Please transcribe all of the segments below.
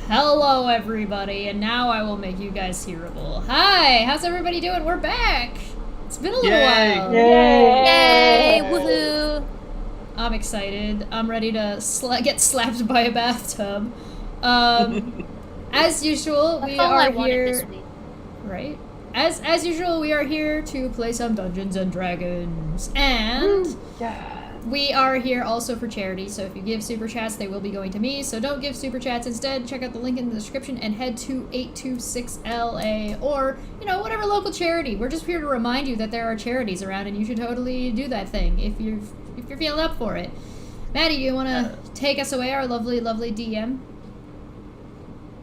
Hello, everybody, and now I will make you guys hearable. Hi, how's everybody doing? We're back. It's been a little while. Yay! Woohoo! I'm excited. I'm ready to get slapped by a bathtub. As usual, we are here. This week. Right. As usual, we are here to play some Dungeons and Dragons, and we are here also for charity. So if you give super chats, they will be going to me. So don't give super chats. Instead, check out the link in the description and head to 826LA or whatever local charity. We're just here to remind you that there are charities around, and you should totally do that thing if you're feeling up for it. Maddie, you want to take us away, our lovely, lovely DM?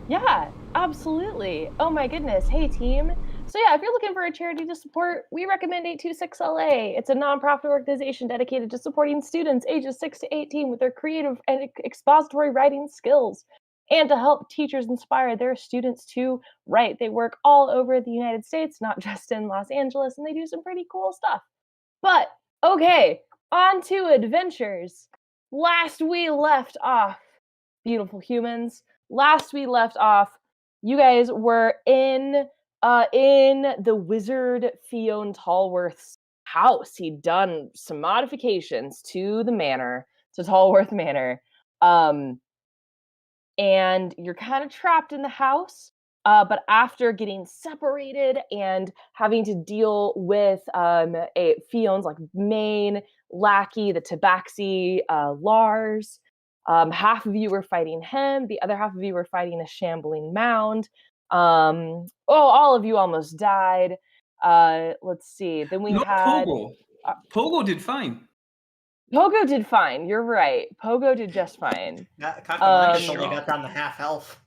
Yeah, absolutely. Oh my goodness. Hey, team. So yeah, if you're looking for a charity to support, we recommend 826LA. It's a nonprofit organization dedicated to supporting students ages 6 to 18 with their creative and expository writing skills and to help teachers inspire their students to write. They work all over the United States, not just in Los Angeles, and they do some pretty cool stuff. But, okay, on to adventures. Last we left off, beautiful humans, you guys were in the wizard Fionn Tallworth's house. He'd done some modifications to the manor, to Tallworth Manor. And you're kind of trapped in the house. But after getting separated and having to deal with Fionn's main lackey, the Tabaxi, Lars, half of you were fighting him, the other half of you were fighting a shambling mound. All of you almost died. Let's see. Then we had Pogo. Pogo did fine. Pogo did fine. You're right. Pogo did just fine. Kakamaka's only got down to half health.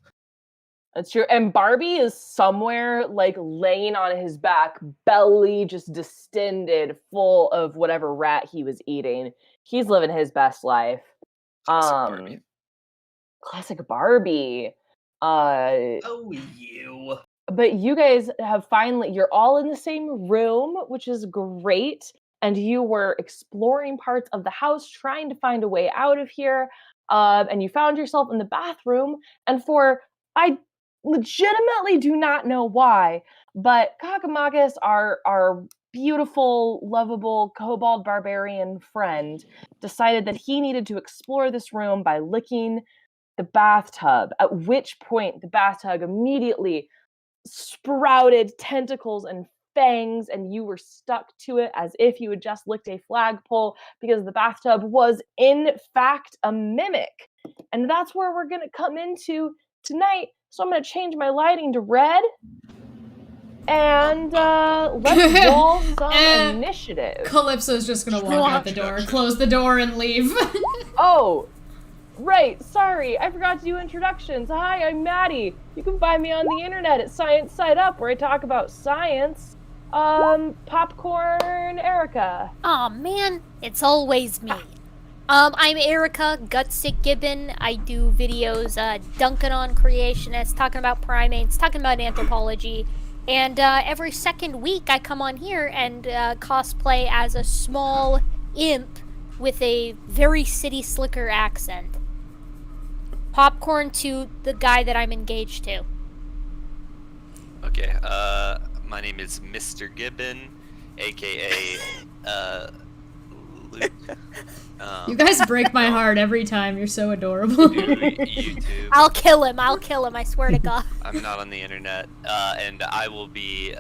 That's true. And Barbie is somewhere laying on his back, belly just distended, full of whatever rat he was eating. He's living his best life. Classic Barbie. You. But you guys have you're all in the same room, which is great. And you were exploring parts of the house, trying to find a way out of here. And you found yourself in the bathroom. And I legitimately do not know why, but Kakamakis, our beautiful, lovable kobold barbarian friend, decided that he needed to explore this room by licking the bathtub, at which point the bathtub immediately sprouted tentacles and fangs, and you were stuck to it as if you had just licked a flagpole, because the bathtub was in fact a mimic. And that's where we're going to come into tonight. So I'm going to change my lighting to red. And let's roll some initiative. Calypso's just going to walk out the door, close the door, and leave. Oh, right. Sorry. I forgot to do introductions. Hi, I'm Maddie. You can find me on the internet at Science Side Up, where I talk about science. Popcorn Erica. Aw, man. It's always me. I'm Erica Gutsick Gibbon. I do videos dunking on creationists, talking about primates, talking about anthropology, and every second week I come on here and cosplay as a small imp with a very city slicker accent. Popcorn to the guy that I'm engaged to. Okay, my name is Mr. Gibbon, aka Luke. You guys break my heart every time. You're so adorable. YouTube. I'll kill him, I swear to God. I'm not on the internet, and I will be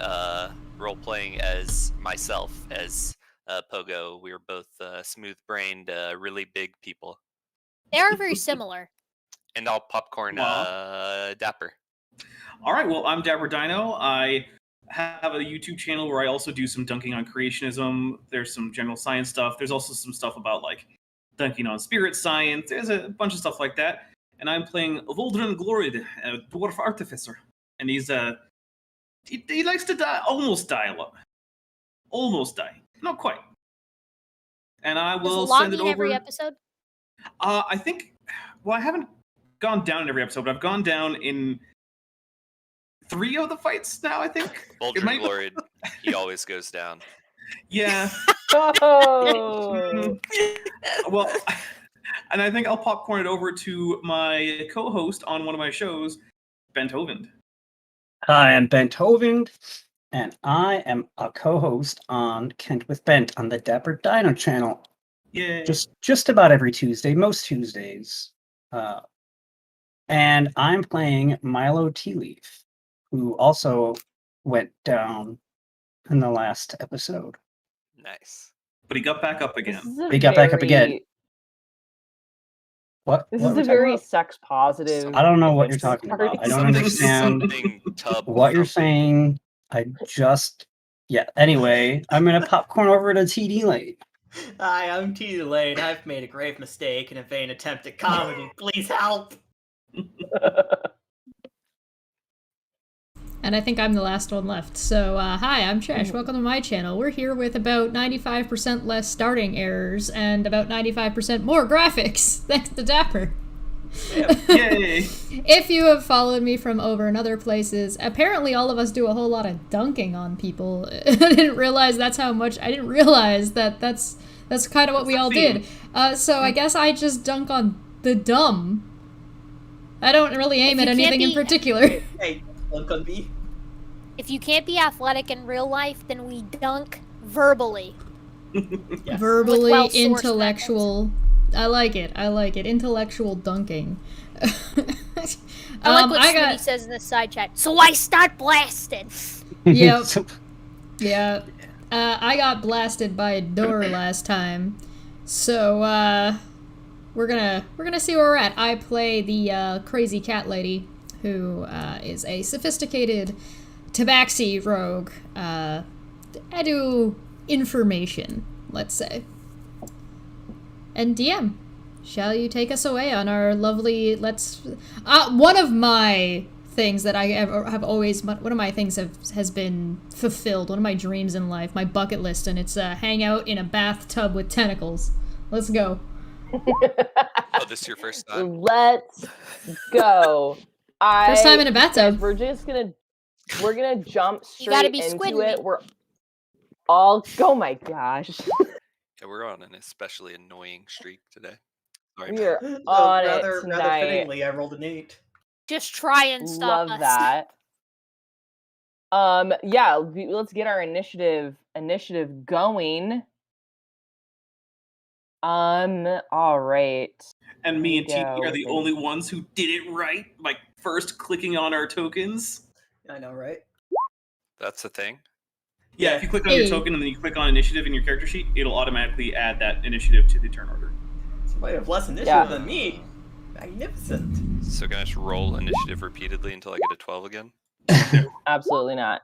role-playing as myself, as Pogo. We are both smooth-brained, really big people. They are very similar. And I'll popcorn Dapper. All right, well, I'm Dapper Dino. I have a YouTube channel where I also do some dunking on creationism. There's some general science stuff. There's also some stuff about dunking on spirit science. There's a bunch of stuff like that. And I'm playing Voldrin Glorid, a dwarf artificer. And he's he likes to almost die a lot. Almost die. Not quite. And I will send it over every episode? I think, well, I haven't gone down in every episode, but I've gone down in 3 of the fights now, I think. Voldrin Glorid, he always goes down. Yeah. Oh. Well, And I think I'll popcorn it over to my co-host on one of my shows, Bent Hovind. Hi, I'm Bent Hovind, and I am a co-host on Kent with Bent on the Dapper Dino channel. Yay. Just about every Tuesday, most Tuesdays. And I'm playing Milo Tealeaf, who also went down in the last episode. Nice. But he got back up This again. is a He got back up again. very- What? This what is are we a talking very about? sex positive. I don't know what you're adventure talking about. party. I don't understand Something tub what you're thumping. saying. Anyway, I'm gonna popcorn over to TD Lane. Hi, I'm T. Lane. I've made a grave mistake in a vain attempt at comedy. Please help. And I think I'm the last one left. So, hi, I'm Chesh. Welcome to my channel. We're here with about 95% less starting errors and about 95% more graphics, thanks to Dapper. Yay! If you have followed me from over in other places, apparently all of us do a whole lot of dunking on people. I didn't realize that's how much. I didn't realize that that's kind of what we all did. So I guess I just dunk on the dumb. I don't really aim at anything in particular. Hey, look on me. If you can't be athletic in real life, then we dunk verbally. Yes. Verbally, With well-sourced intellectual. I like it. Intellectual dunking. I like what Smitty got. says in the side chat. So I start blasting. Yep. Yeah. I got blasted by a door last time. So we're gonna see where we're at. I play the crazy cat lady, who is a sophisticated tabaxi rogue. I do information, let's say. And DM, shall you take us away on our lovely one of my things that I have always, one of my things has been fulfilled, one of my dreams in life, my bucket list, and it's hang out in a bathtub with tentacles. Let's go. Oh, this is your first time? Let's go. First time in a bathtub. We're gonna jump You gotta straight be into squidding it. me. We're all. Oh my gosh. Yeah, we're on an especially annoying streak today. Sorry, We man. are So on rather it tonight. fittingly, I rolled an 8. Just try and stop Love us. that. Yeah, let's get our initiative going. All right. And me and Here we Tiki go. are the only ones who did it right by first clicking on our tokens. I know, right? That's the thing. Yeah, if you click on your Hey. token and then you click on initiative in your character sheet, it'll automatically add that initiative to the turn order. Somebody have less initiative Yeah. than me. Magnificent. So can I just roll initiative repeatedly until I get a 12 again? Absolutely not.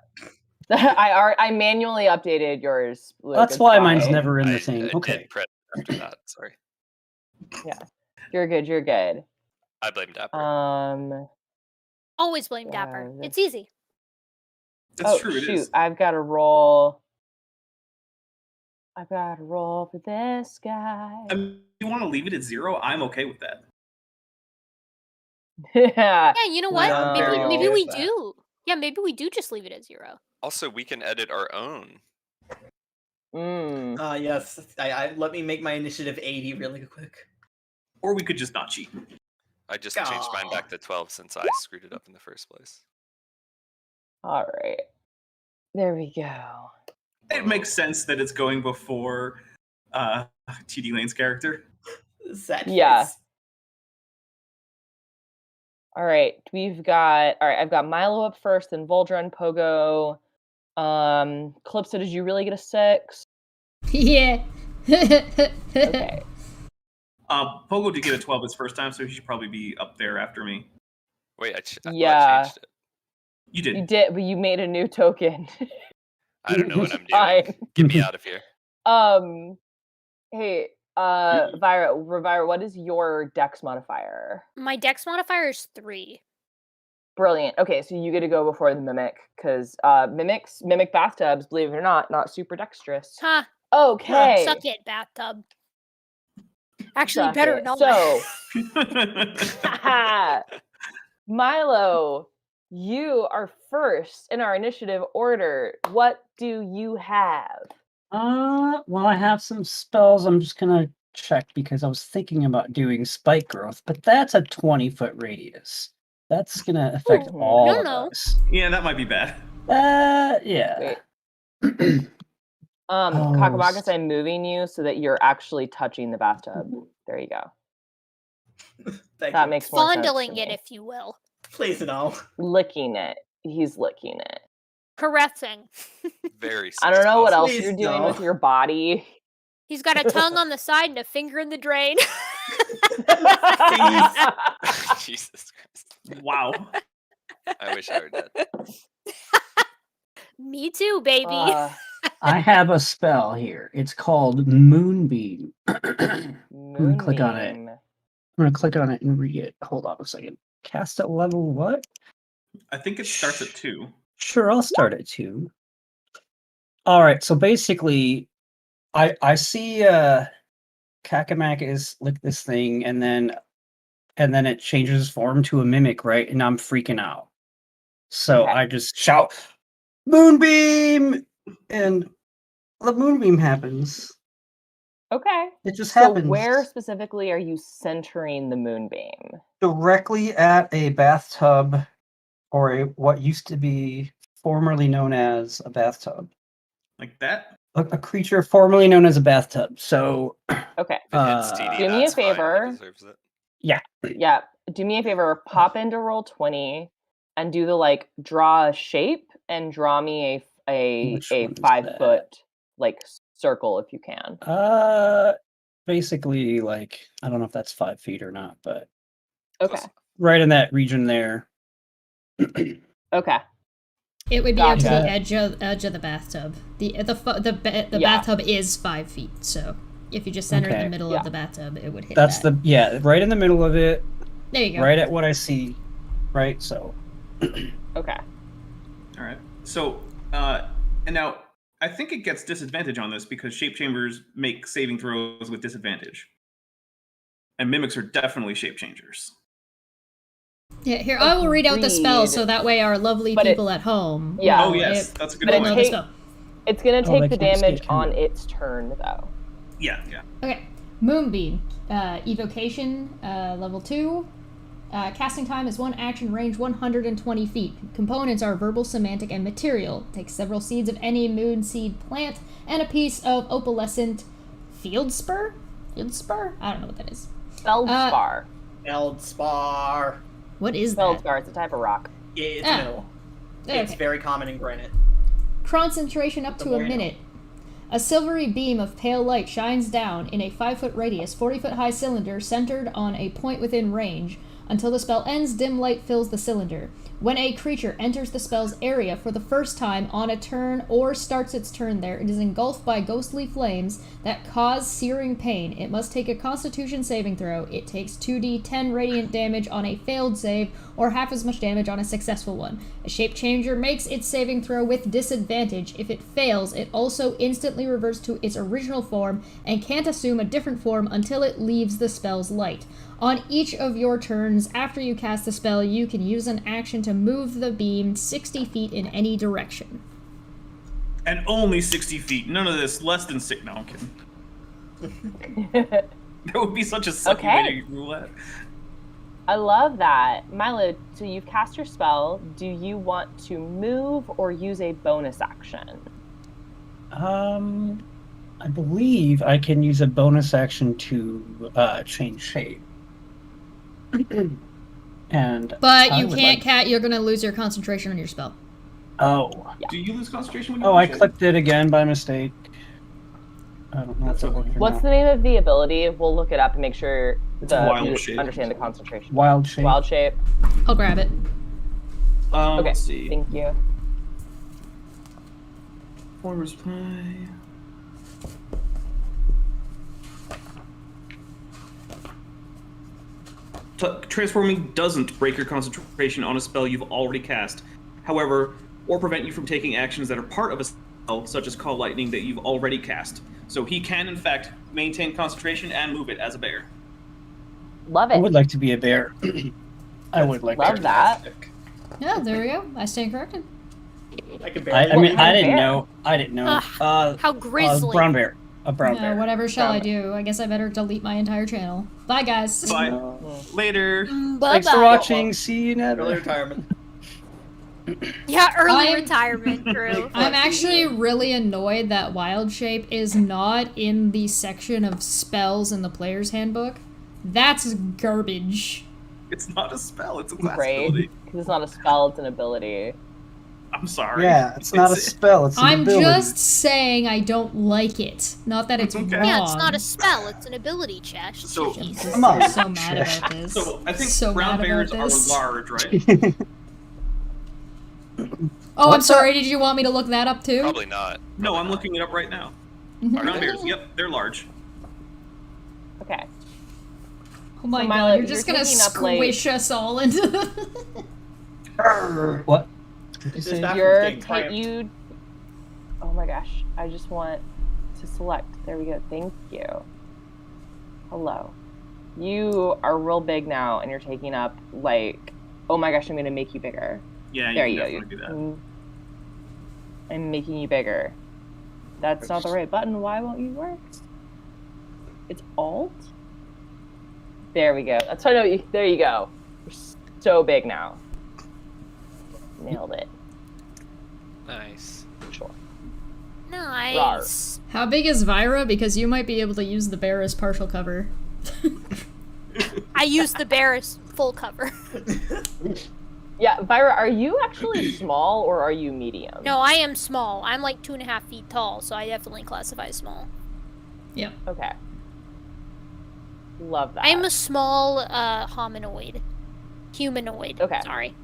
I manually updated yours. Luke. That's It's why fine. mine's never in I the thing. did Okay. press after that. Sorry. You're good. I blame Dapper. Always blame Dapper. Yeah. It's easy. That's true, it shoot. is. I've got to roll for this guy. I mean, if you want to leave it at 0, I'm okay with that. Yeah. Yeah, you know what? Yeah, very maybe okay we with that. do. Yeah, maybe we do just leave it at 0. Also, we can edit our own. Yes. I let me make my initiative 80 really quick. Or we could just not cheat. I just changed mine Aw. back to 12 since I screwed it up in the first place. All right. There we go. It makes sense that it's going before TD Lane's character. Sad Yeah. face. All right. I've got Milo up first, then Voldra, Pogo. Calypso, did you really get a 6? Yeah. Okay. Pogo did get a 12 his first time, so he should probably be up there after me. Wait, I thought Yeah. I changed it. You did. You did, but you made a new token. I don't know what I'm Fine. doing. Get me out of here. Hey, Revira, what is your dex modifier? My dex modifier is 3. Brilliant. Okay, so you get to go before the mimic, because mimic bathtubs, believe it or not super dexterous. Huh. Okay. Suck it, bathtub. Actually, Suck better it. not. So, Milo, you are first in our initiative order. What do you have? Well, I have some spells. I'm just gonna check because I was thinking about doing spike growth, but that's a 20-foot radius. That's gonna affect Ooh. all No, of no. us. Yeah, that might be bad. Yeah. Wait. Oh, Kakamagas, I'm moving you so that you're actually touching the bathtub. There you go. Thank That you. makes more sense to Fondling me. it, if you will. Please no. Licking it. He's licking it. Caressing. Very. I don't know what else Please you're doing no. with your body. He's got a tongue on the side and a finger in the drain. Jesus Christ. Wow. I wish I were dead. Me too, baby. I have a spell here. It's called Moonbeam. I'm gonna click on it. Moonbeam. I'm gonna click on it and read it. Hold on a second. Cast at level what? I think it starts at 2. Sure, I'll start at 2. All right, so basically, I see Kakamak is lick this thing, and then it changes form to a mimic, right? And I'm freaking out. So Okay. I just shout, "Moonbeam!" and the moonbeam happens. Okay. It just So happens. where specifically are you centering the moonbeam? Directly at a bathtub, or what used to be formerly known as a bathtub. Like that? A creature formerly known as a bathtub. So, Okay. If it hits TD, do me a that's fine, he favor. deserves it. Yeah. Do me a favor, pop into Roll20 and do the draw a shape and draw me a Which one is 5-foot circle if you can. basically, I don't know if that's 5 feet or not, but Okay. Close. right in that region there. Okay. It would be up to Gotcha. the edge of the bathtub. The Yeah. bathtub is 5 feet, so if you just center it in Okay. the middle Yeah. of the bathtub, it would hit That's that. right in the middle of it, There you go. right at what I see. Right, so Okay. All right. So, and now I think it gets disadvantage on this because shape chambers make saving throws with disadvantage, and mimics are definitely shape changers. Yeah, here, I will read out the spell Agreed. so that way our lovely But people at home. Yeah. Oh will- yes, it- that's a good But it will know point. the take- spell. It's going to Oh, take they the can't see damage it, on can they? its turn, though. Yeah. Okay, Moonbeam, evocation, level 2. Casting time is 1 action, range 120 feet. Components are verbal, semantic, and material. Take several seeds of any moon seed plant and a piece of opalescent fieldspur? Fieldspur? I don't know what that is. Feldspar. Feldspar. What is that? Feldspar. It's a type of rock. Yeah, it's Ah. mineral. It's Okay. very common in granite. Concentration up The to more a you know. minute. A silvery beam of pale light shines down in a 5-foot radius, 40-foot high cylinder centered on a point within range. Until the spell ends, dim light fills the cylinder. When a creature enters the spell's area for the first time on a turn or starts its turn there, it is engulfed by ghostly flames that cause searing pain. It must take a Constitution saving throw. It takes 2d10 radiant damage on a failed save, or half as much damage on a successful one. A shape changer makes its saving throw with disadvantage. If it fails, it also instantly reverts to its original form and can't assume a different form until it leaves the spell's light. On each of your turns after you cast the spell, you can use an action to move the beam 60 feet in any direction. And only 60 feet. None of this less than 6. No, I'm kidding. That would be such a sucky Okay. way to rule that. I love that. Milo, so you've cast your spell. Do you want to move or use a bonus action? I believe I can use a bonus action to change shape. And But I you would can't, like- Cat. You're going to lose your concentration on your spell. Oh, Do you lose concentration when you oh! I push it? clicked it again by mistake. I don't know if it worked or What's not. the name of the ability? We'll look it up and make sure Wild you shape. understand the concentration. Wild shape. Wild shape. I'll grab it. Okay. Let's see. Thank you. Forwards play. Transforming doesn't break your concentration on a spell you've already cast. However, or prevent you from taking actions that are part of a spell, such as Call Lightning, that you've already cast. So he can, in fact, maintain concentration and move it as a bear. Love I it. would like to be a bear. I would like Love to. that. Yeah, there we go. I stand corrected. I could bear. I mean, I Bear. didn't know. I didn't know. How grisly. Brown bear. a brown bear. Whatever shall Brown I do? I guess I better delete my entire channel. Bye, guys. Bye. Later. Bye Thanks for bye. watching. See you never. Early retirement. Yeah, early I'm- retirement, Drew. I'm actually really annoyed that Wild Shape is not in the section of spells in the player's handbook. That's garbage. It's not a spell, it's a class Right? ability. Because it's not a spell, it's an ability. I'm sorry. Yeah, it's not a spell. It's an I'm ability. just saying I don't like it. Not that it's Okay. wrong. Yeah, it's not a spell, it's an ability, Chash. So- Jesus, Come on. I'm so mad about this. So I think So brown mad bears about are this. large, right? Oh, I'm What's sorry. Did you want me to look that up too? Probably not. No, Probably I'm not. looking it up right now. Mhm. Brown bears, yep, they're large. Okay. Oh my So, god, Milo, you're just you're gonna taking up, like- squish us all into the... What? Did you This say? bathroom's You're getting cramped. Oh my gosh. I just want to select. There we go. Thank you. Hello. You are real big now and you're taking up like, oh my gosh, I'm gonna make you bigger. Yeah, There you you can go. definitely do that. I'm making you bigger. That's not the right button. Why won't you work? It's Alt? There we go. That's how I know you. There you go. You're so big now. Nailed it. Nice. Sure. Nice. How big is Vyra? Because you might be able to use the bear as partial cover. I used the bear as full cover. Yeah, Vyra, are you actually small or are you medium? No, I am small. I'm like 2.5 feet tall, so I definitely classify as small. Okay. Love that. I'm a small hominoid. Humanoid. Okay. Sorry.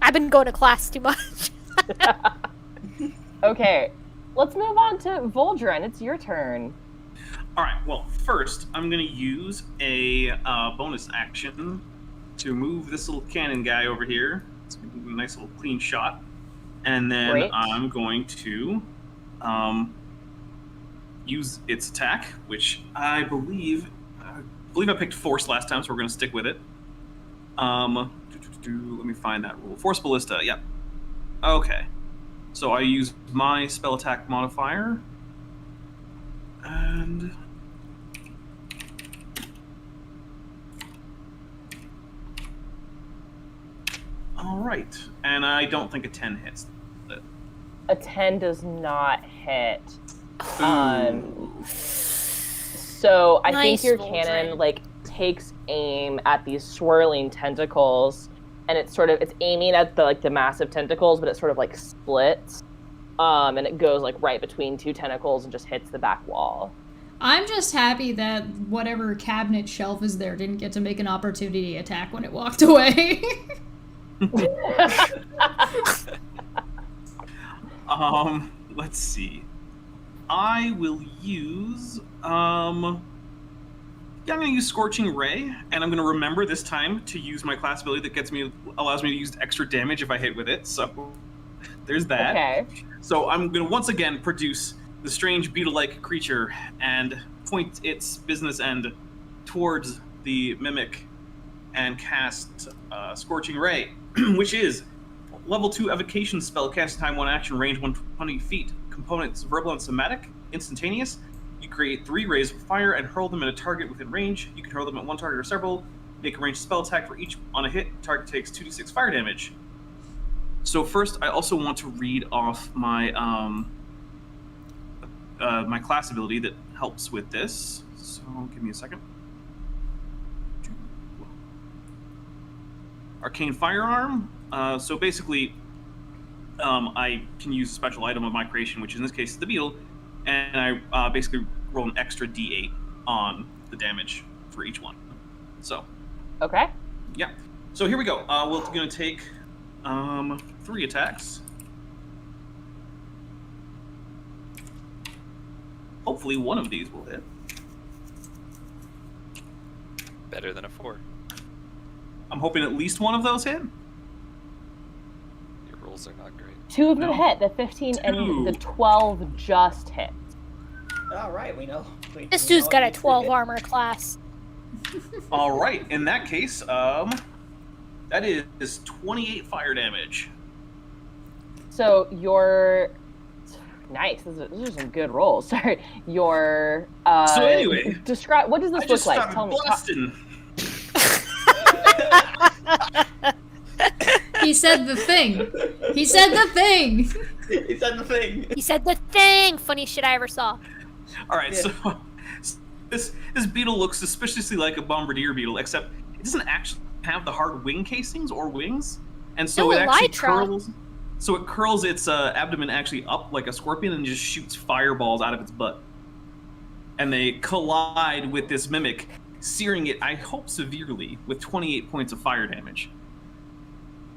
I've been going to class too much. Okay. Let's move on to Voldren. It's your turn. All right. Well, first I'm gonna use a bonus action to move this little cannon guy over here. It's gonna be a nice little clean shot, and then Great. I'm going to use its attack, which I believe I picked Force last time, so we're gonna stick with it. Let me find that rule. Force Ballista. Yep. Okay. So I use my spell attack modifier, and all right. And I don't think a 10 hits. A 10 does not hit. So I Nice, think your Voldren. cannon like takes aim at these swirling tentacles, and it's aiming at the massive tentacles, but it sort of like splits, and it goes like right between two tentacles and just hits the back wall. I'm just happy that whatever cabinet shelf is there didn't get to make an opportunity attack when it walked away. Let's see. I will use I'm gonna use Scorching Ray, and I'm gonna remember this time to use my class ability that allows me to use extra damage if I hit with it. So there's that. Okay. So I'm gonna once again produce the strange beetle-like creature and point its business end towards the mimic and cast Scorching Ray, which is level 2 evocation spell, cast time 1 action, range 120 feet. Components verbal and somatic, instantaneous. You create 3 rays of fire and hurl them at a target within range. You can hurl them at one target or several. Make a ranged spell attack for each. On a hit, target takes 2d6 fire damage. So first, I also want to read off my my class ability that helps with this. So give me a second. Arcane Firearm. So basically, I can use a special item of my creation, which in this case is the beetle, and I basically roll an extra d8 on the damage for each one. So, Okay. yeah. So here we go. We're going to take 3 attacks. Hopefully one of these will hit. Better than a 4. I'm hoping at least one of those hit. Your rolls are not great. 2 of them No. hit. The 15 and Two. the 12 just hit. All right, we know. This we dude's know got a it's 12 good. armor class. All right. In that case, that is 28 fire damage. So your Nice. Those are some good rolls. Sorry. Your So anyway, describe. What does this I just look like? started Tell me. blasting. He said the thing. He said the thing. He said the thing. He said the thing. Funniest shit I ever saw. All right, Yeah. so this beetle looks suspiciously like a bombardier beetle, except it doesn't actually have the hard wing casings or wings, and so No, it actually elytra. curls. So it curls its abdomen actually up like a scorpion and just shoots fireballs out of its butt, and they collide with this mimic, searing it, I hope severely, with 28 points of fire damage.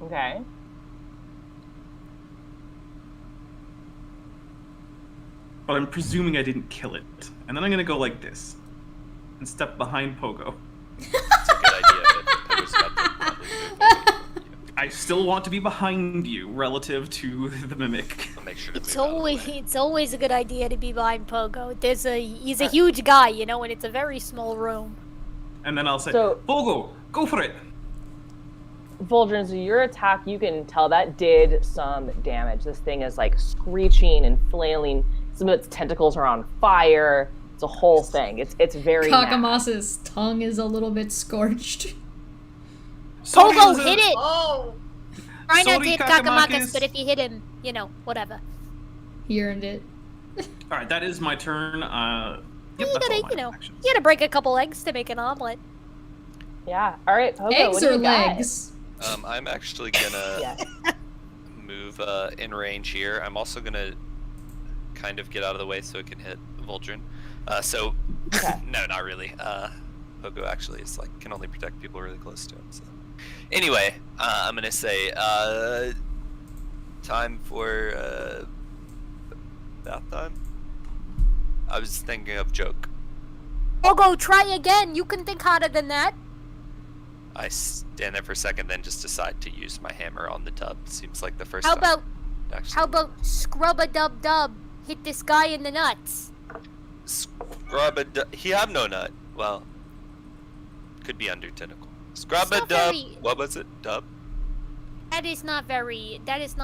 Okay. But I'm presuming I didn't kill it, and then I'm gonna go like this, and step behind Pogo. It's a good idea, but Pogo's got the probably move. I still want to be behind you relative to the mimic. I'll make sure to It's move out of the always way. it's always a good idea to be behind Pogo. He's a huge guy, you know, and it's a very small room. And then I'll say, So- Pogo, go for it. Vol'jin, so your attack, you can tell that did some damage. This thing is like screeching and flailing. Some of its tentacles are on fire. It's a whole thing. It's very mad. Kakamas's tongue is a little bit scorched. Pogo, Sorry, hit it! Oh! Try not to Sorry, hit Kakamakis. Kakamakis, but if you hit him, you know, whatever. He earned it. All right, that is my turn. Yep, You that's all gotta, my you know, actions. you gotta break a couple eggs to make an omelet. Yeah. All right, Pogo, Eggs what do or you got? legs? I'm actually gonna Yeah. move in range here. I'm also gonna kind of get out of the way so it can hit Vol'jin. So Okay. no, not really. Pogo actually is like can only protect people really close to him. So anyway, I'm gonna say time for bath time. I was thinking of joke. Pogo, try again. You can think harder than that. I stand there for a second, then just decide to use my hammer on the tub. Seems like the first How time. about Actually, how about scrub a dub dub? Hit this guy in the nuts. scrub a dub? He have no nut. Well, could be under tentacle. Scrub a not dub. very- What was it? Dub. That is not very. Very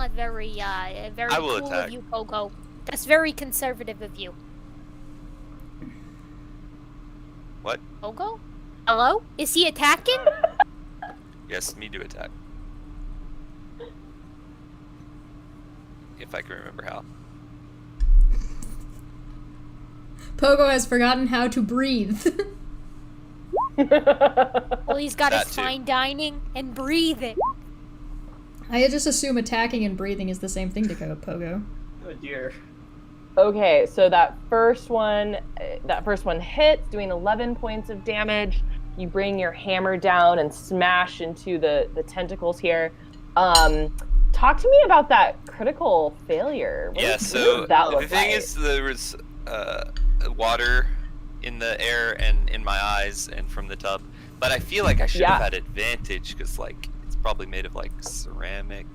I will cool attack. of you, Pogo. That's very conservative of you. What? Pogo? Hello? Is he attacking? Yes, me to attack. If I can remember how. Pogo has forgotten how to breathe. Well, he's got That his too. fine dining and breathing. I just assume attacking and breathing is the same thing to go, Pogo. Oh dear. Okay, so that first one hits, doing 11 points of damage. You bring your hammer down and smash into the tentacles here. Talk to me about that critical failure. What Yeah. does So that the look thing like? is, there was water in the air and in my eyes and from the tub, but I feel like I should have Yeah. had advantage because like it's probably made of like ceramic,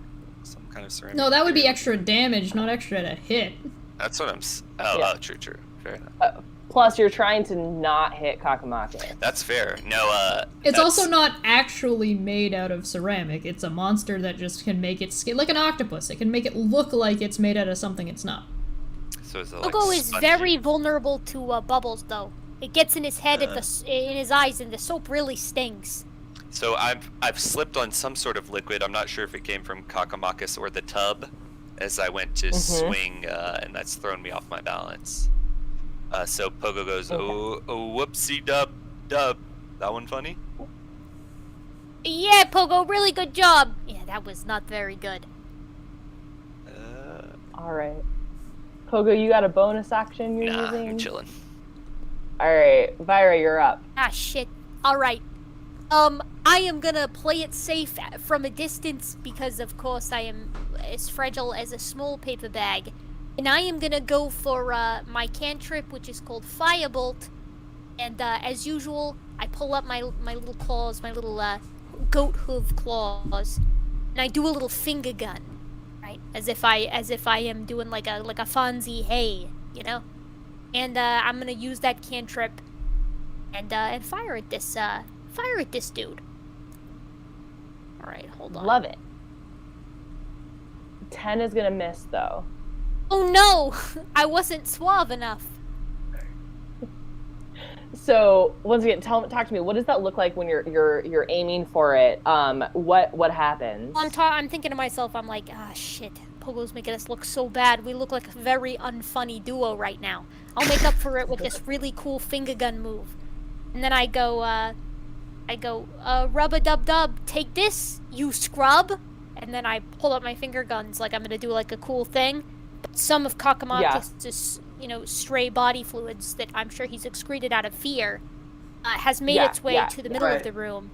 some kind of ceramic. No, that would be material. extra damage, not extra to hit. That's what Oh, Yeah. oh, true. Fair enough. Plus, you're trying to not hit Kakamake. That's fair. No, It's that's- also not actually made out of ceramic. It's a monster that just can make it skin like an octopus. It can make it look like it's made out of something it's not. So is it like Pogo is spongy? very vulnerable to bubbles, though. It gets in his head, in his eyes, and the soap really stings. So I've slipped on some sort of liquid. I'm not sure if it came from Kakamakis or the tub, as I went to swing, and that's thrown me off my balance. So Pogo goes, oh whoopsie dub. That one funny? Yeah, Pogo, really good job. Yeah, that was not very good. All right. Pogo, you got a bonus action you're Nah, using? I'm chilling. All right, Vyra, you're up. Ah, shit. Alright. I am gonna play it safe from a distance because, of course, I am as fragile as a small paper bag. And I am gonna go for my cantrip, which is called Firebolt. And as usual, I pull up my little claws, my little goat hoof claws, and I do a little finger gun, right? As if I am doing like a Fonzie hey, you know. And I'm gonna use that cantrip and fire at this dude. All right, hold on. Love it. 10 is gonna miss though. Oh no! I wasn't suave enough. So once again, talk to me. What does that look like when you're aiming for it? What happens? I'm thinking to myself, I'm like, ah, shit. Pogo's making us look so bad. We look like a very unfunny duo right now. I'll make up for it with this really cool finger gun move. And then I go, rub-a-dub-dub, take this, you scrub. And then I pull up my finger guns like I'm gonna do like a cool thing. But some of Kakamakis' stray body fluids that I'm sure he's excreted out of fear has made its way to the middle of the room.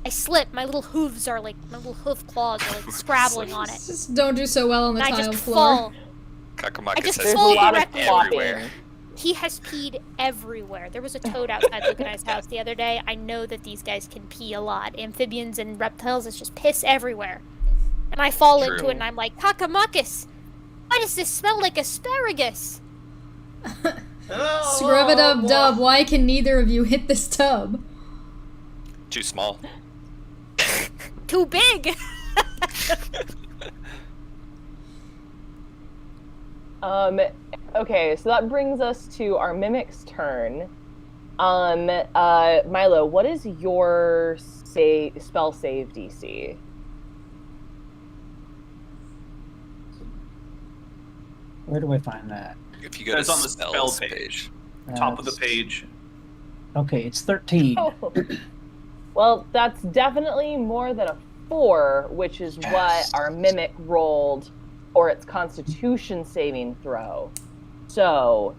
I slip. My little hoof claws are like scrabbling on it. Just don't do so well on the And I tile just floor. fall. Kakamakis just has fall peed directly. everywhere. He has peed everywhere. There was a toad outside Lucanai's house the other day. I know that these guys can pee a lot. Amphibians and reptiles, it's just piss everywhere. And I fall into it and I'm like, Kakamakis, why does this smell like asparagus? Scrub-a-dub-dub, why can neither of you hit this tub? Too small. Too big! Okay, so that brings us to our mimic's turn. Milo, what is your spell save DC? Where do I find that? If you go to It's on the spells spell page. Top of the page. Okay, it's 13. Oh. Well, that's definitely more than a 4, which is what our mimic rolled for its Constitution saving throw. So,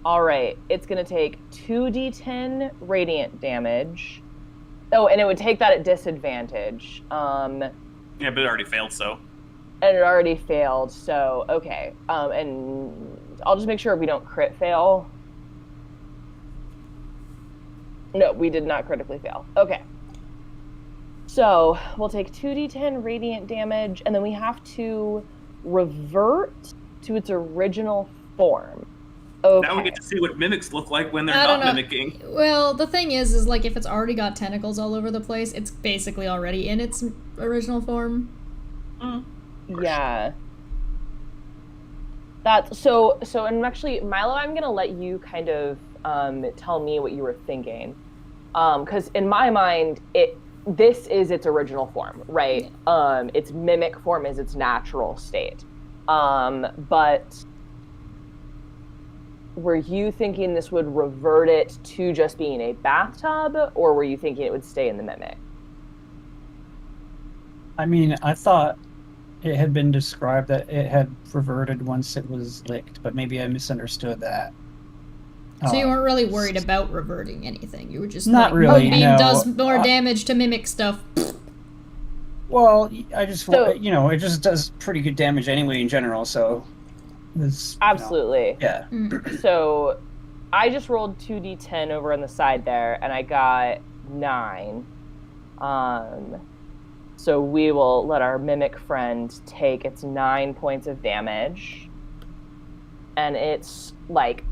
all right, it's going to take 2d10 radiant damage. Oh, and it would take that at disadvantage. Yeah, but it already failed, so. And it already failed, so okay. And I'll just make sure we don't crit fail. No, we did not critically fail. Okay. So we'll take 2d10 radiant damage, and then we have to revert to its original form. Okay. Now we get to see what mimics look like when they're I don't not know. mimicking. Well, the thing is like if it's already got tentacles all over the place, it's basically already in its original form. Yeah. That's so and actually, Milo, I'm gonna let you kind of tell me what you were thinking. Because in my mind, this is its original form, right? Its mimic form is its natural state. But were you thinking this would revert it to just being a bathtub, or were you thinking it would stay in the mimic? I mean, I thought it had been described that it had reverted once it was licked, but maybe I misunderstood that. So you weren't really worried about reverting anything. You were just Not like, really, Moonbeam no. does more damage to mimic stuff. Well, I just, So- it just does pretty good damage anyway in general, so... It's, Absolutely. Yeah. So I just rolled 2d10 over on the side there, and I got 9. So we will let our mimic friend take its 9 points of damage. And it's like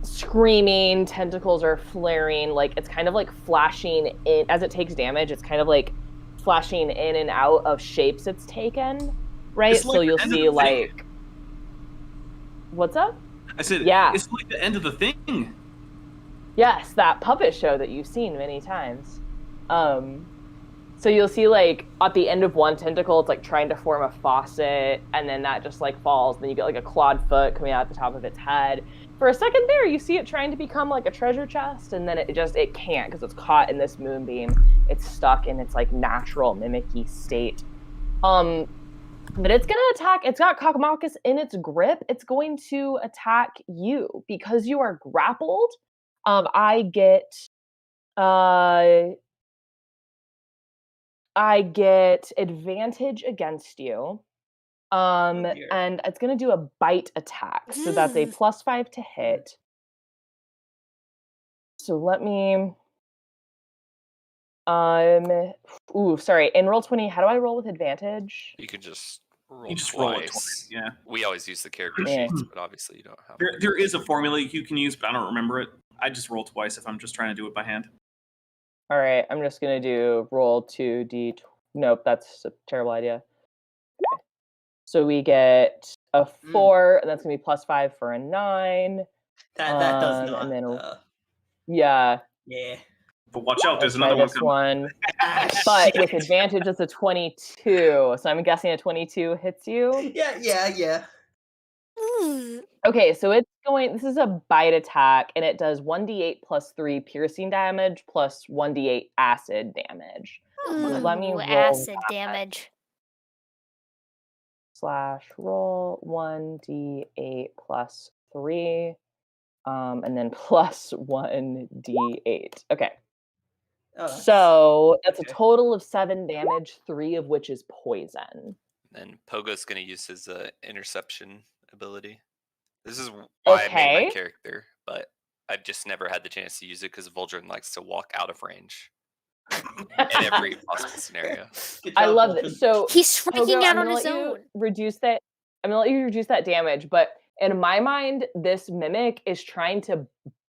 screaming, tentacles are flaring, like it's kind of like flashing in as it takes damage, it's kind of like flashing in and out of shapes it's taken, right? It's like So the you'll end of see the like thing. What's up? I said, Yeah. It's like the end of the thing. Yes, that puppet show that you've seen many times. So you'll see like at the end of one tentacle, it's like trying to form a faucet, and then that just like falls. And then you get like a clawed foot coming out the top of its head. For a second there, you see it trying to become like a treasure chest, and then it can't because it's caught in this moonbeam. It's stuck in its like natural mimicky state. But it's gonna attack. It's got Kakamakis in its grip. It's going to attack you because you are grappled. I get advantage against you. And it's gonna do a bite attack. So that's a +5 to hit. So let me sorry. In Roll20, how do I roll with advantage? You can just roll You just twice. roll it twice. Yeah. We always use the character Yeah. sheets, but obviously you don't have There is a formula you can use, but I don't remember it. I just roll twice if I'm just trying to do it by hand. All right, I'm just gonna do roll 2d. Nope, that's a terrible idea. Okay. So we get a 4, and that's gonna be +5 for a 9. That does not. And then yeah. Yeah. But watch out, there's Let's try another one this coming. one. Ah, But shit. with advantage, it's a 22. So I'm guessing a 22 hits you. Yeah. Ooh. Okay, so it's going. This is a bite attack, and it does 1d8 plus 3 piercing damage plus 1d8 acid damage. Let me Ooh, roll acid that. damage. /roll 1d8 plus 3, and then plus 1d8. Okay. Oh, that's- So that's a okay. total of 7 damage, 3 of which is poison. And Pogo's going to use his interception ability. This is why I made my Okay. character, but I've just never had the chance to use it because Vol'jin likes to walk out of range in every possible scenario. Good I job, love Vol'jin. it. So He's striking Pogo, out I'm on gonna his let you own. reduce that. I'm gonna let you reduce that damage, but in my mind, this mimic is trying to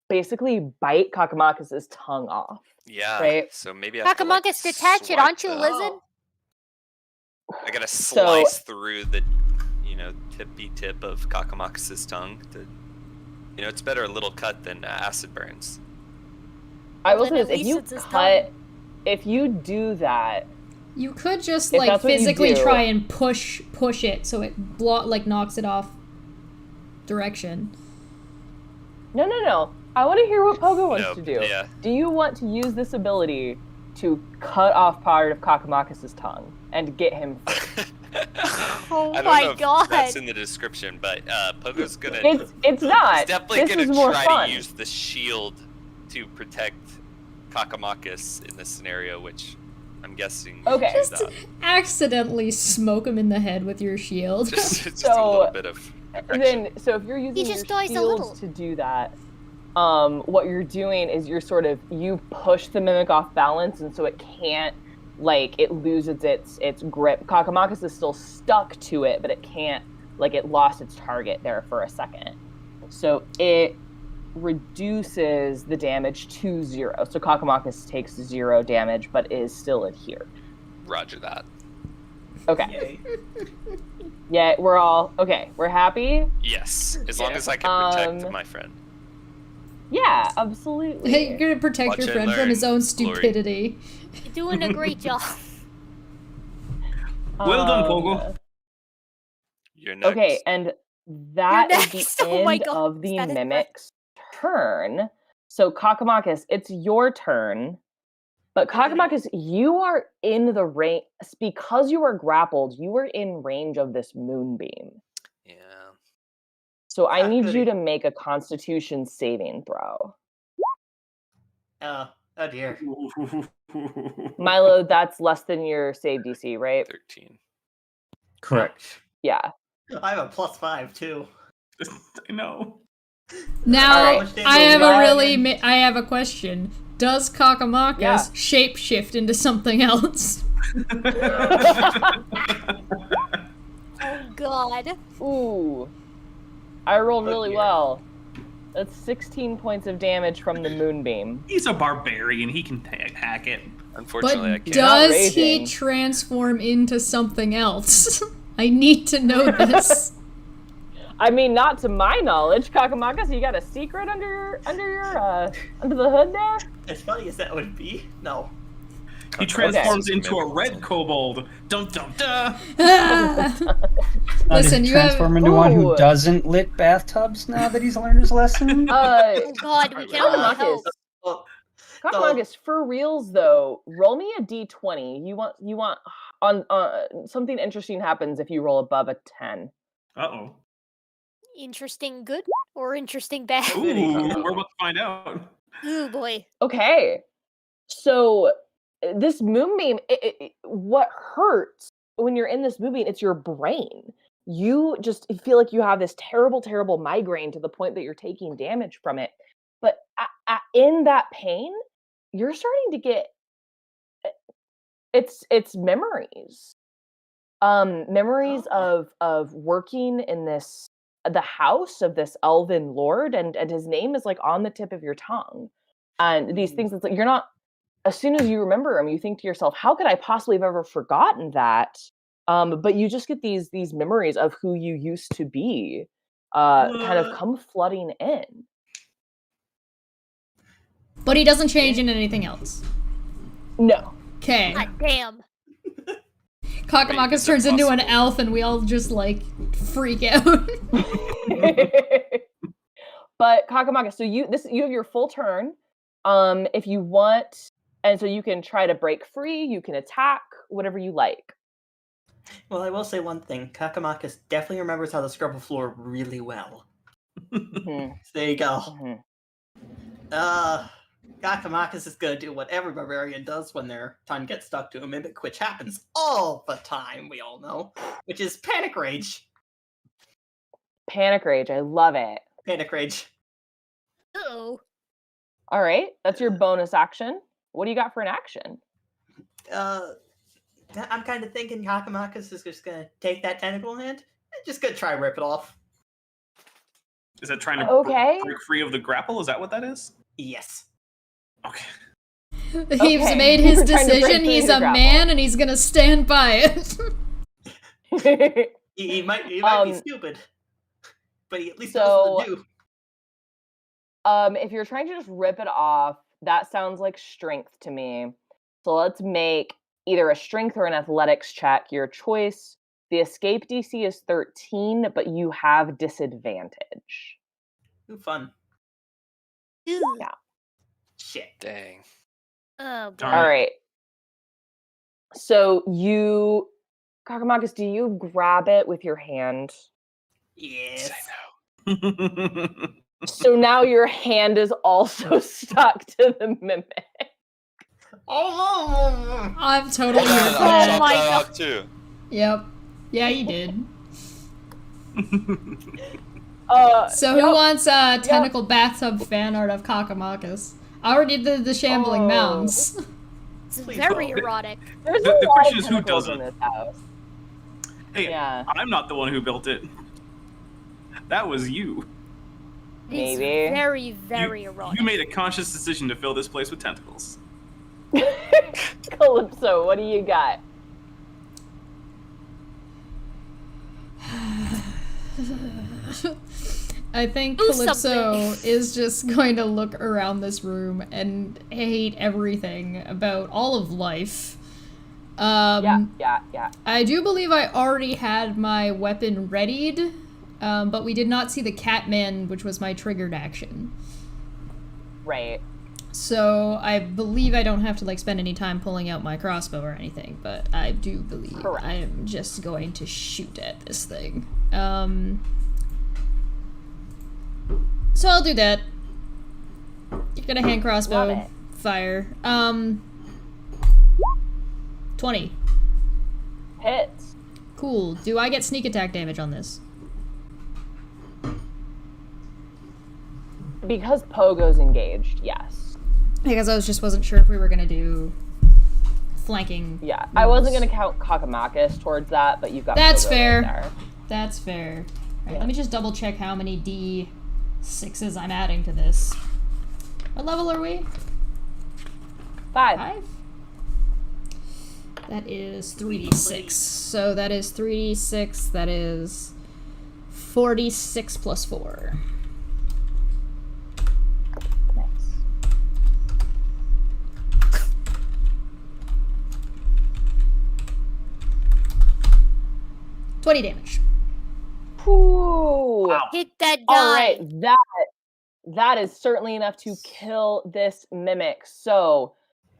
basically bite Kakamakis' tongue off. Yeah, Right. so maybe I have to like, Kakamakis, detach it, swipe aren't you a the- lizard? I gotta So- slice through the, tippy tip of Kakamakis' tongue. It's better a little cut than acid burns. I will Well, say then this: at if you least it's his cut, if you do that, You could just If like that's what you physically do. try and push it so it knocks it off direction. no. I want to hear what Pogo wants No, to do. yeah. Do you want to use this ability to cut off part of Kakamakis' tongue and get him? Oh I don't my know if god. that's in the description, but Pogo's gonna. It's not. He's definitely This gonna is more try fun. to use the shield to protect Kakamakis in this scenario, which I'm guessing. you Okay. do Just that. accidentally smoke him in the head with your shield. just So, a little bit of. Then, so if you're using just your dies a little. shields to do that, what you're doing is you push the mimic off balance, and so it can't, it loses its grip. Kakamakis is still stuck to it, but it can't, it lost its target there for a second. So it reduces the damage to 0. So Kakamakis takes 0 damage, but is still adhered. Roger that. Okay. Yay. Yeah, we're all okay. We're happy. Yes, as long Yeah. as I can protect my friend. Yeah, absolutely. Hey, you're gonna protect Watch your and friend from his learn, own Glory. stupidity. You're doing a great job. Well done, Pogo. You're next. Okay, and that You're is the next. Oh my end God, of the that is mimic's turn. So Kakamakis, it's your turn. But Kakamakis, you are in the range because you are grappled. You are in range of this moonbeam. Yeah. So I Ah, need goody. you to make a Constitution saving throw. Oh dear. Milo, that's less than your save DC, right? 13. Correct. Yeah. I have a +5 too. I know. Now, Alright, I have so a really, Ryan- I have a question. Does Kakamakis Yeah. shapeshift into something else? Oh god. Ooh. I rolled Oh, really dear. well. That's 16 points of damage from the moonbeam. He's a barbarian. He can hack it. Unfortunately, I But can't. does he raging. transform into something else? I need to know this. I mean, not to my knowledge. Kakamakis, you got a secret under the hood there? As funny as that would be, no. He transforms into a red kobold. Dum dum da. Ah! Now, Listen, did he you have- transform into one who Ooh. doesn't lick bathtubs now that he's learned his lesson? Oh god, we can only Kakamakis, help. Well, Kakamakis, for reals though, roll me a d20. You want on something interesting happens if you roll above a 10. Uh-oh. Interesting good or interesting bad? Ooh, we're about to find out. Ooh boy. Okay. So this moonbeam, what hurts when you're in this moonbeam, it's your brain. You just feel like you have this terrible, terrible migraine to the point that you're taking damage from it. But in that pain, you're starting to get it's memories. Memories of working in the house of this elven lord, and his name is on the tip of your tongue. And these things, it's you're not, as soon as you remember them, you think to yourself, how could I possibly have ever forgotten that? But you just get these memories of who you used to be, kind of come flooding in. But he doesn't change into anything else. No. Okay. God damn. Kakamakis is it turns into an possible? elf and we all just, like, freak out. But Kakamakis, so you have your full turn. If you want, and so you can try to break free, you can attack, whatever you like. Well, I will say one thing. Kakamakis definitely remembers how to scrub a floor really well. Mhm, So there you go. mhm. Kakamakis is gonna do what every barbarian does when their time gets stuck to a mimic, which happens all the time, we all know, which is Panic Rage. Panic Rage, I love it. Panic Rage. Uh-oh. All right, that's your bonus action. What do you got for an action? I'm kind of thinking Kakamakis is just gonna take that tentacle hand and just gonna try and rip it off. Is that trying to Okay. break free of the grapple? Is that what that is? Yes. Okay. He's Okay. made his We're trying to break decision, free he's the a grapple. man, and he's gonna stand by it. He might be stupid, but he at least so- knows what to do. If you're trying to just rip it off, that sounds like strength to me. So let's make either a strength or an athletics check, your choice. The escape DC is 13, but you have disadvantage. Ooh, fun. Ew. Yeah. Shit. Dang. Oh, boy. Darn All it. right. So you, Kakamakis, do you grab it with your hand? Yes. I know. So now your hand is also stuck to the mimic. Oh, I'm totally Yeah, here for I'll that. chop my that God. off too. Yep. Yeah, you did. So who Yep. wants tentacle bathtub fan art of Kakamakis? I already did the shambling Oh. mounds. It's Please very don't. erotic. There's The a lot question of is who tentacles doesn't? in this house. Hey, Yeah. I'm not the one who built it. That was you. It's Maybe. very, very you, erotic. You made a conscious decision to fill this place with tentacles. Calypso, what do you got? I think Do Calypso something. is just going to look around this room and hate everything about all of life. Yeah. I do believe I already had my weapon readied, but we did not see the Catman, which was my triggered action. Right. So I believe I don't have to like spend any time pulling out my crossbow or anything, but I do believe Correct. I am just going to shoot at this thing. So I'll do that. You're gonna hand Love crossbow, it. fire. 20. Hits. Cool. Do I get sneak attack damage on this? Because Pogo's engaged, yes. Because I wasn't sure if we were gonna do flanking. Yeah. I wasn't rolls. gonna count Kakamakis towards that, but you've got That's Pogo fair. right there. That's fair. Alright, let me just double check how many D6s I'm adding to this. What level are we? 5. 5? That is 3d6. So that is 3d6. That is 46 plus 4. Nice. $20 damage. Ooh. Hit that die. All right, that is certainly enough to kill this mimic. So,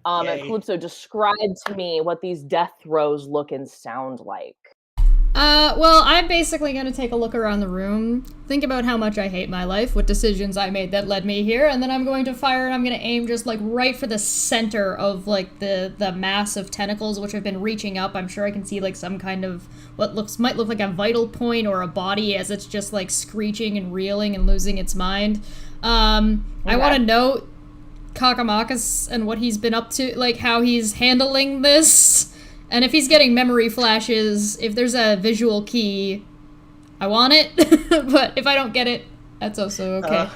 Yay. Calypso, describe to me what these death throes look and sound like. Well, I'm basically gonna take a look around the room, think about how much I hate my life, what decisions I made that led me here, and then I'm going to fire and I'm gonna aim just like right for the center of like the mass of tentacles which have been reaching up. I'm sure I can see like some kind of what might look like a vital point or a body as it's just like screeching and reeling and losing its mind. I want to note Kakamakis and what he's been up to, like how he's handling this. And if he's getting memory flashes, if there's a visual key, I want it. But if I don't get it, that's also okay.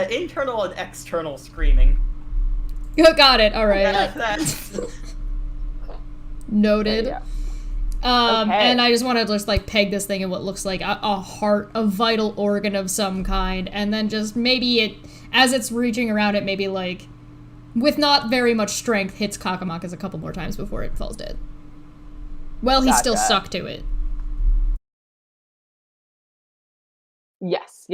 Internal and external screaming. Got it, alright. That's Noted. Yeah. And I just want to just like peg this thing in what looks like a heart, a vital organ of some kind, and then just maybe it, as it's reaching around it, maybe like, with not very much strength, hits Kakamakis a couple more times before it falls dead. Well, he's still stuck to it. Yes.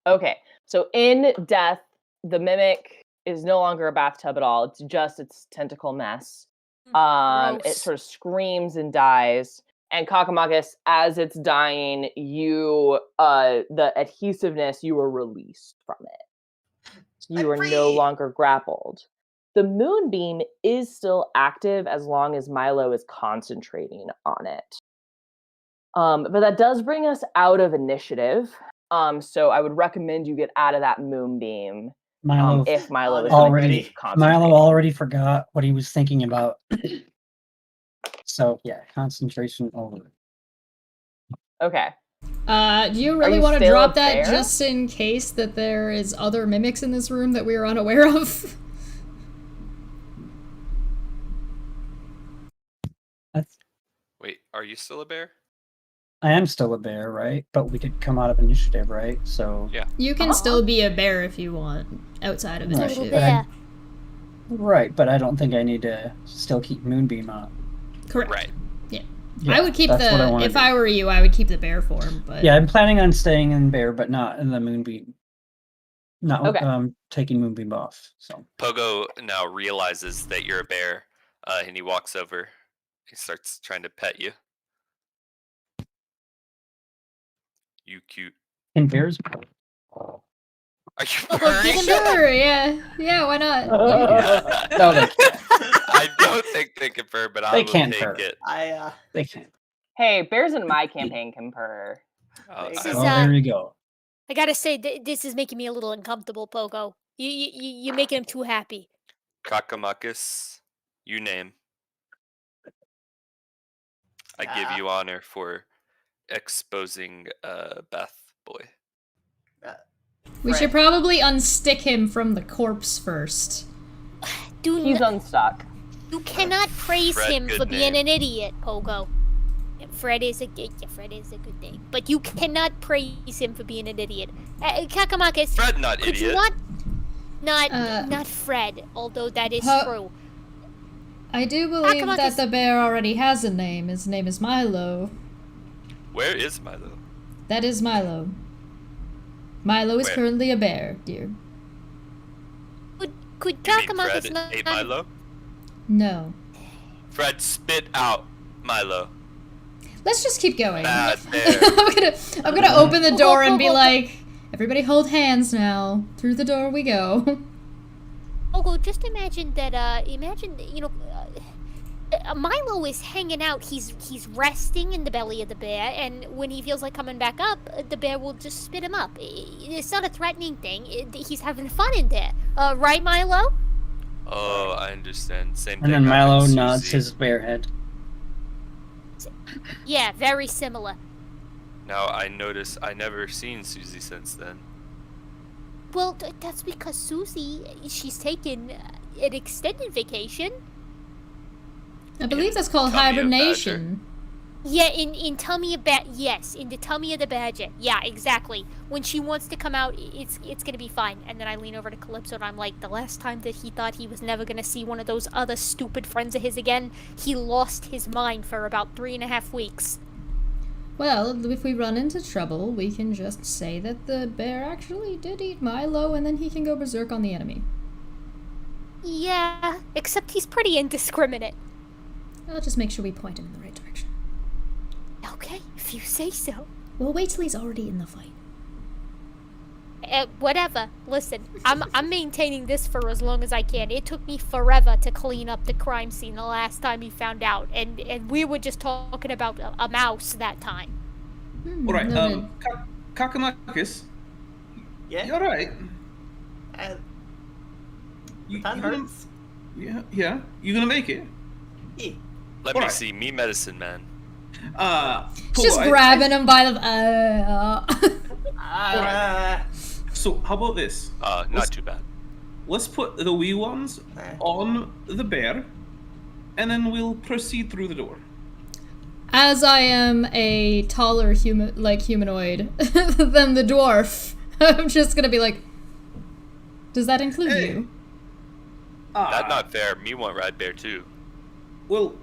Okay, so in death, the mimic is no longer a bathtub at all. It's just its tentacle mess. It sort of screams and dies. And Kakamakis, as it's dying, you, the adhesiveness, you were released from it. You are no longer grappled. The moonbeam is still active as long as Milo is concentrating on it. But that does bring us out of initiative. So I would recommend you get out of that moonbeam. Milo, if Milo is already concentrating. Milo already forgot what he was thinking about. So yeah, concentration over. Okay. Do you really want to drop that just in case that there is other mimics in this room that we are unaware of? Wait, are you still a bear? I am still a bear, right? But we could come out of initiative, right? So yeah, you can still be a bear if you want outside of initiative. Right, but I don't think I need to still keep Moonbeam on. Correct. Right. Yeah, I would keep if I were you, I would keep the bear form. But yeah, I'm planning on staying in bear, but not in the Moonbeam. Not taking Moonbeam off. So Pogo now realizes that you're a bear, and he walks over. He starts trying to pet you. You cute. Can bears? Are you purring? Sure, yeah, why not? No, they can't. I don't think they can purr, but I will take it. They can't. Hey, bears in my campaign can purr. There you go. I gotta say, this is making me a little uncomfortable, Pogo. You're making him too happy. Kakamakis, you name. I give you honor for exposing Bath Boy. We should probably unstick him from the corpse first. He's unstuck. You cannot praise him for being an idiot, Pogo. Fred is a good name, but you cannot praise him for being an idiot. Kakamakis, Fred, not idiot. Not Fred, although that is true. I do believe that the bear already has a name. His name is Milo. Where is Milo? That is Milo. Milo is currently a bear, dear. Could Kakamakis not ate Milo? No. Fred, spit out Milo. Let's just keep going. Bad bear. I'm gonna open the door and be like, everybody hold hands now. Through the door we go. Pogo, just imagine that, Milo is hanging out, he's resting in the belly of the bear, and when he feels like coming back up, the bear will just spit him up. It's not a threatening thing, he's having fun in there. Right, Milo? Oh, I understand. Same thing. And then Milo nods his bear head. Yeah, very similar. Now I notice I never seen Susie since then. Well, that's because Susie, she's taken an extended vacation. I believe that's called hibernation. Yeah, in Tummy of in the tummy of the badger. Yeah, exactly. When she wants to come out, it's gonna be fine. And then I lean over to Calypso and I'm like, the last time that he thought he was never gonna see one of those other stupid friends of his again, he lost his mind for about 3.5 weeks. Well, if we run into trouble, we can just say that the bear actually did eat Milo, and then he can go berserk on the enemy. Yeah, except he's pretty indiscriminate. I'll just make sure we point him in the right direction. Okay, if you say so. We'll wait till he's already in the fight. Whatever. Listen, I'm maintaining this for as long as I can. It took me forever to clean up the crime scene the last time he found out, and we were just talking about a mouse that time. All right, Kakamakis. Yeah. You all right? That hurts. Yeah. You gonna make it? Yeah. Let me see. Me medicine man. Just grabbing him by the. So how about this? Not too bad. Let's put the wee ones on the bear, and then we'll proceed through the door. As I am a taller humanoid than the dwarf, I'm just gonna be like, does that include you? That's not fair. Me want ride bear too. Well,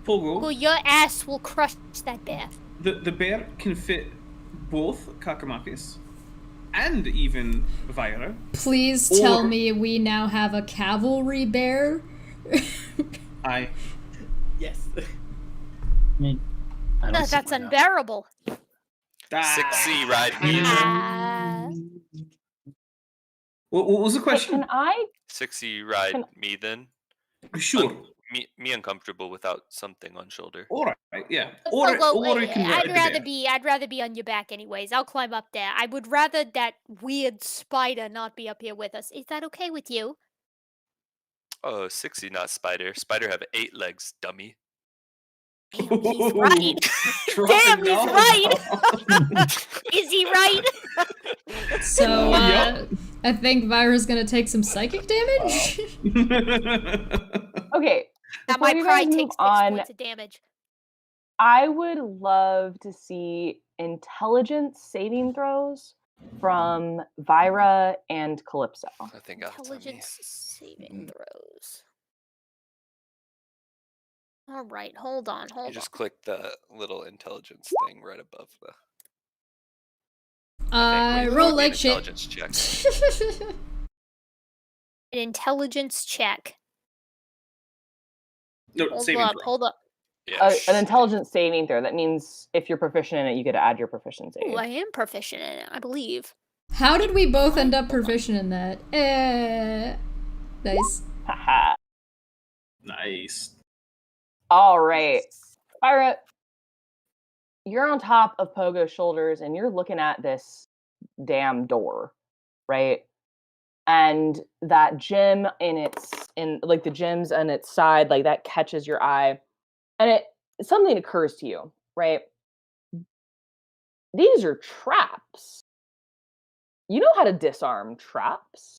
Pogo, Well, your ass will crush that bear. the bear can fit both Kakamakis and even Vira. Please tell me we now have a cavalry bear. I. Yes. I mean, I don't see That's why not. unbearable. 6C ride me. Ah. What was the Hey, question? can I? 6C ride Can- me then. Sure. Me uncomfortable without something on shoulder. All right. Yeah. Well, Or you can ride I'd the rather bear. I'd rather be on your back anyways. I'll climb up there. I would rather that weird spider not be up here with us. Is that okay with you? Oh, 6C, not spider. Spider have 8 legs, dummy. He's right. Dropping Damn, he's knowledge. right. Is he right? So, Yep. I think Vira's gonna take some psychic damage. Okay. Now Before my you guys pride move takes 6 on, points of damage. I would love to see intelligence saving throws from Vira and Calypso. I think that's on me. Intelligence saving throws. All right, hold on. You just click the little intelligence thing right above the. Roll An like shit. intelligence check. An intelligence check. No, Hold saving up, throw. hold up. Yeah. An intelligence saving throw. That means if you're proficient in it, you get to add your proficiency. Ooh, I am proficient in it, I believe. How did we both end up proficient in that? Nice. Haha. Nice. All right. Vira, you're on top of Pogo's shoulders and you're looking at this damn door, right? And that gem in the gems on its side, like that catches your eye. And something occurs to you, right? These are traps. You know how to disarm traps.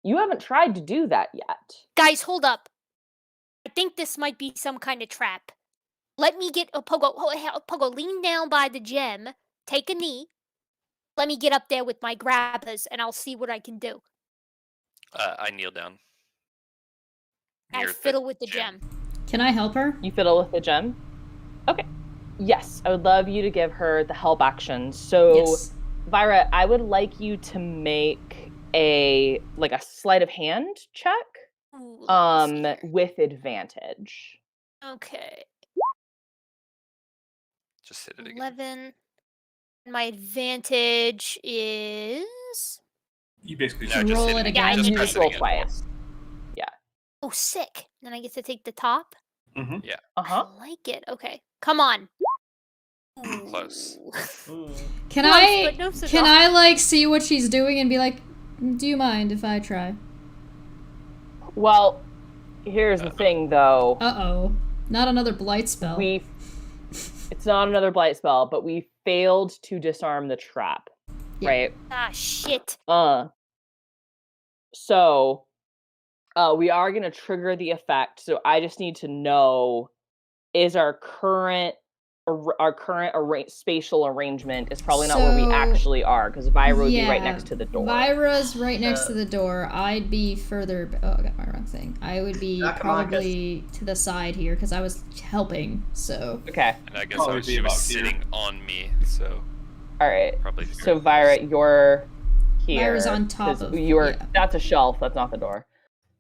You haven't tried to do that yet. Guys, hold up. I think this might be some kind of trap. Let me get Pogo, lean down by the gem, take a knee. Let me get up there with my grabbers, and I'll see what I can do. I kneel down. I near the fiddle with the gem. Can I help her? You fiddle with the gem? Okay. Yes, I would love you to give her the help action. So, Yes. Vira, I would like you to make a sleight of hand check Ooh, let me see here. with advantage. Okay. Just hit it again. 11. My advantage is... You basically No, just Roll hit it it again. Just You press just it roll again. twice. Oh, sick. Then I get to take the top. Mm-hmm. Uh-huh. I like it. Okay. Come on. Close. Ooh. Can Close, I but no cigar. see what she's doing and be like, do you mind if I try? Well, here's the thing, though. Uh-oh. Not another blight spell. It's not another blight spell, but we failed to disarm the trap, Yeah. right? Ah, shit. So, we are going to trigger the effect. So I just need to know, is our current spatial arrangement is probably not where we So, actually are, because Vira would be right Yeah, next to the door. Vira's right next to the door. I'd be further... Oh, I got my wrong thing. I would be Kakamakis. probably to the side here, because I was helping, so... Okay, And I guess Probably be she was about here. sitting on me, so all right. probably. So Vira, you're here. Vira's on top 'cause of- you're. yeah. That's a shelf. That's not the door.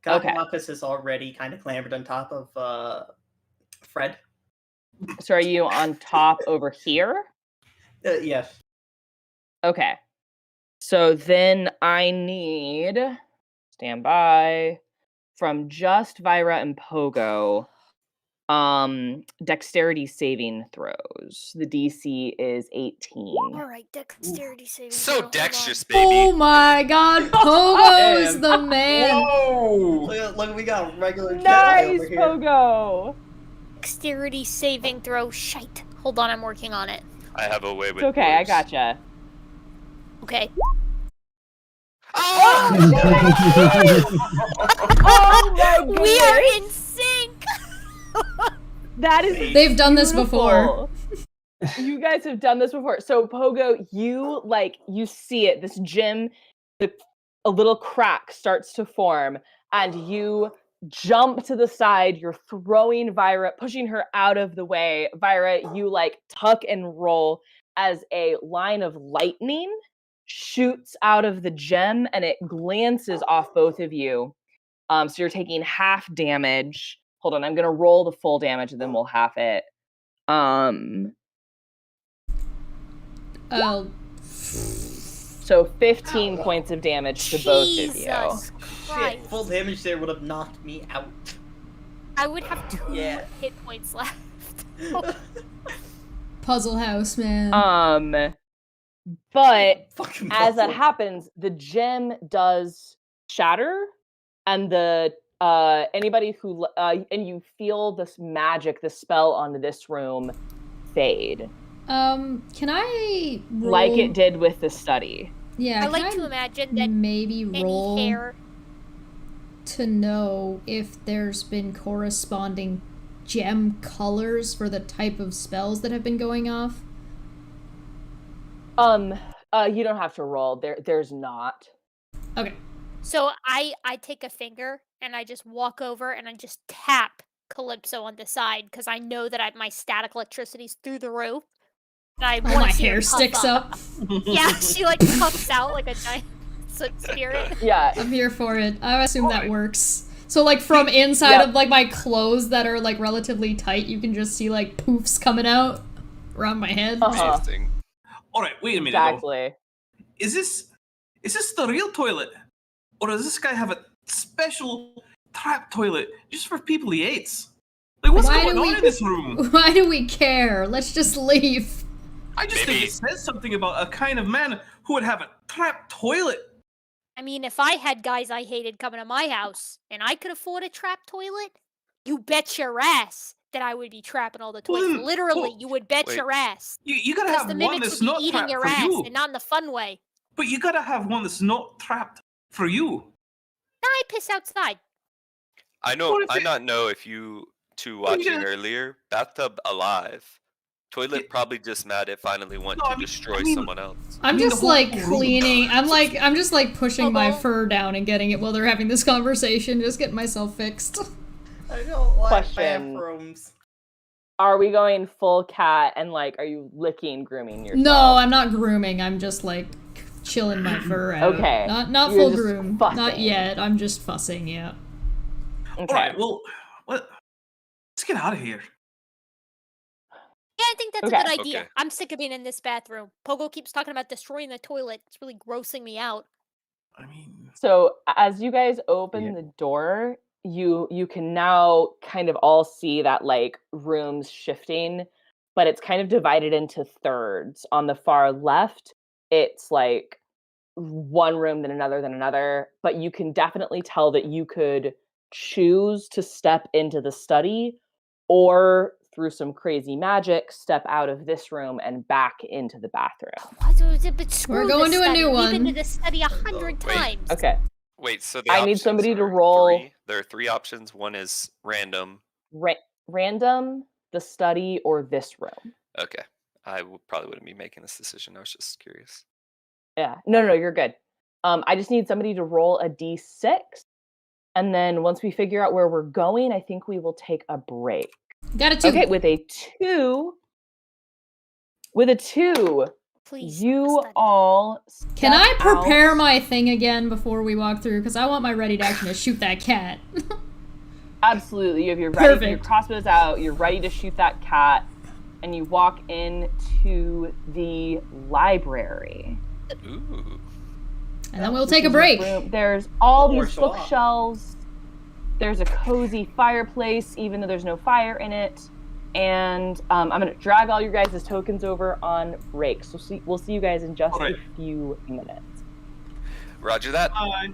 Okay. Kakamakis is already kind of clambered on top of Fred. So are you on top over here? Yes. Okay. So then I need stand by from just Vira and Pogo. Dexterity saving throws. The DC is 18. Alright, dexterity saving throw, So hold on. dexterous, Oh baby. my god, Pogo's Damn. the man! Whoa! Look, we got a regular Jedi Nice, over here. Pogo. Dexterity saving throw. Shite. Hold on, I'm working on it. I have a way with. It's okay, I words. gotcha. Okay. Oh! Oh my We are in sync! That is They've done this before. beautiful. You guys have done this before. So Pogo, you see it. This gym, a little crack starts to form, and you jump to the side. You're throwing Vira, pushing her out of the way. Vira, you tuck and roll as a line of lightning shoots out of the gem, and it glances off both of you. So you're taking half damage. Hold on, I'm gonna roll the full damage, and then we'll half it. So 15 points of damage to both of you. Jesus Christ. Shit, full damage there would have knocked me out. I would have 2 Yeah. hit points left. Puzzle house, man. But Fucking as that puzzle. happens, the gem does shatter, and the anybody who and you feel this magic, the spell on this room fade, Can I roll? like it did with the study. Yeah, I can like to imagine that maybe roll any hair. to know if there's been corresponding gem colors for the type of spells that have been going off. You don't have to roll. There's not. Okay. So I take a finger and I just walk over and I just tap Calypso on the side because I know that my static electricity's through the roof. And I Oh, want my to see her hair puff sticks up. Yeah, she puffs out like a giant spirit. Yeah. I'm here for it. I assume that works. So from inside of my clothes that are relatively tight, you can just see poofs coming out around my head. Interesting. All right, wait a minute. Though. Exactly. Is this the real toilet, or does this guy have a special trap toilet just for people he hates? What's Why going do on we- in this room? Why do we care? Let's just leave. I just think it says something about a kind of man who would have a trap toilet. I mean, if I had guys I hated coming to my house and I could afford a trap toilet, you bet your ass that I would be trapping all the toilets. Well, Literally, well, you would bet wait. your ass. You gotta Because have the one mimics that's would not be eating trapped your for ass, you. and not in the fun way. But you gotta have one that's not trapped for you. Now I piss outside. I know. What if I it- not know if you two What are you watching gonna- earlier. Bathtub alive. Toilet Yeah. probably just mad it finally went No, to I mean- destroy I mean- someone else. I'm I mean, just the whole room. cleaning. I'm just pushing my Uh-huh. fur down and getting it while they're having this conversation, just getting myself fixed. I don't like Question. bathrooms. Are we going full cat and are you licking, grooming yourself? No, I'm not grooming. I'm just chilling my fur out. Okay. Not You're full just groom. Not fussing. yet. I'm just fussing, yeah. Okay. All right, well, let's get out of here. Yeah, I think that's Okay. a good idea. Okay. I'm sick of being in this bathroom. Pogo keeps talking about destroying the toilet. It's really grossing me out. I mean, So as you guys open Yeah. the door, you can now kind of all see that rooms shifting, but it's kind of divided into thirds. On the far left, it's one room then another, but you can definitely tell that you could choose to step into the study or through some crazy magic step out of this room and back into the bathroom. But screw going this to a study. new We've been one. to this study 100 Wait. times. Okay. Wait, so the I need options somebody to are roll- 3. There are 3 options. One is random. Random, the study, or this room. Okay. I probably wouldn't be making this decision. I was just curious. Yeah. No, you're good. I just need somebody to roll a d6. And then once we figure out where we're going, I think we will take a break. Got it too. Okay, with a 2. With a 2, Please. you the study. all Can I step prepare out. my thing again before we walk through? Because I want my ready to action to shoot that cat. Absolutely. You have your ready, your Perfect. crossbows out, you're ready to shoot that cat, and you walk into the library. Ooh. And then we'll This take a is break. room. There's all Or these show off. bookshelves. There's a cozy fireplace, even though there's no fire in it. And I'm gonna drag all your guys' tokens over on break. So we'll see you guys in just Alright. a few minutes. Roger that. bye.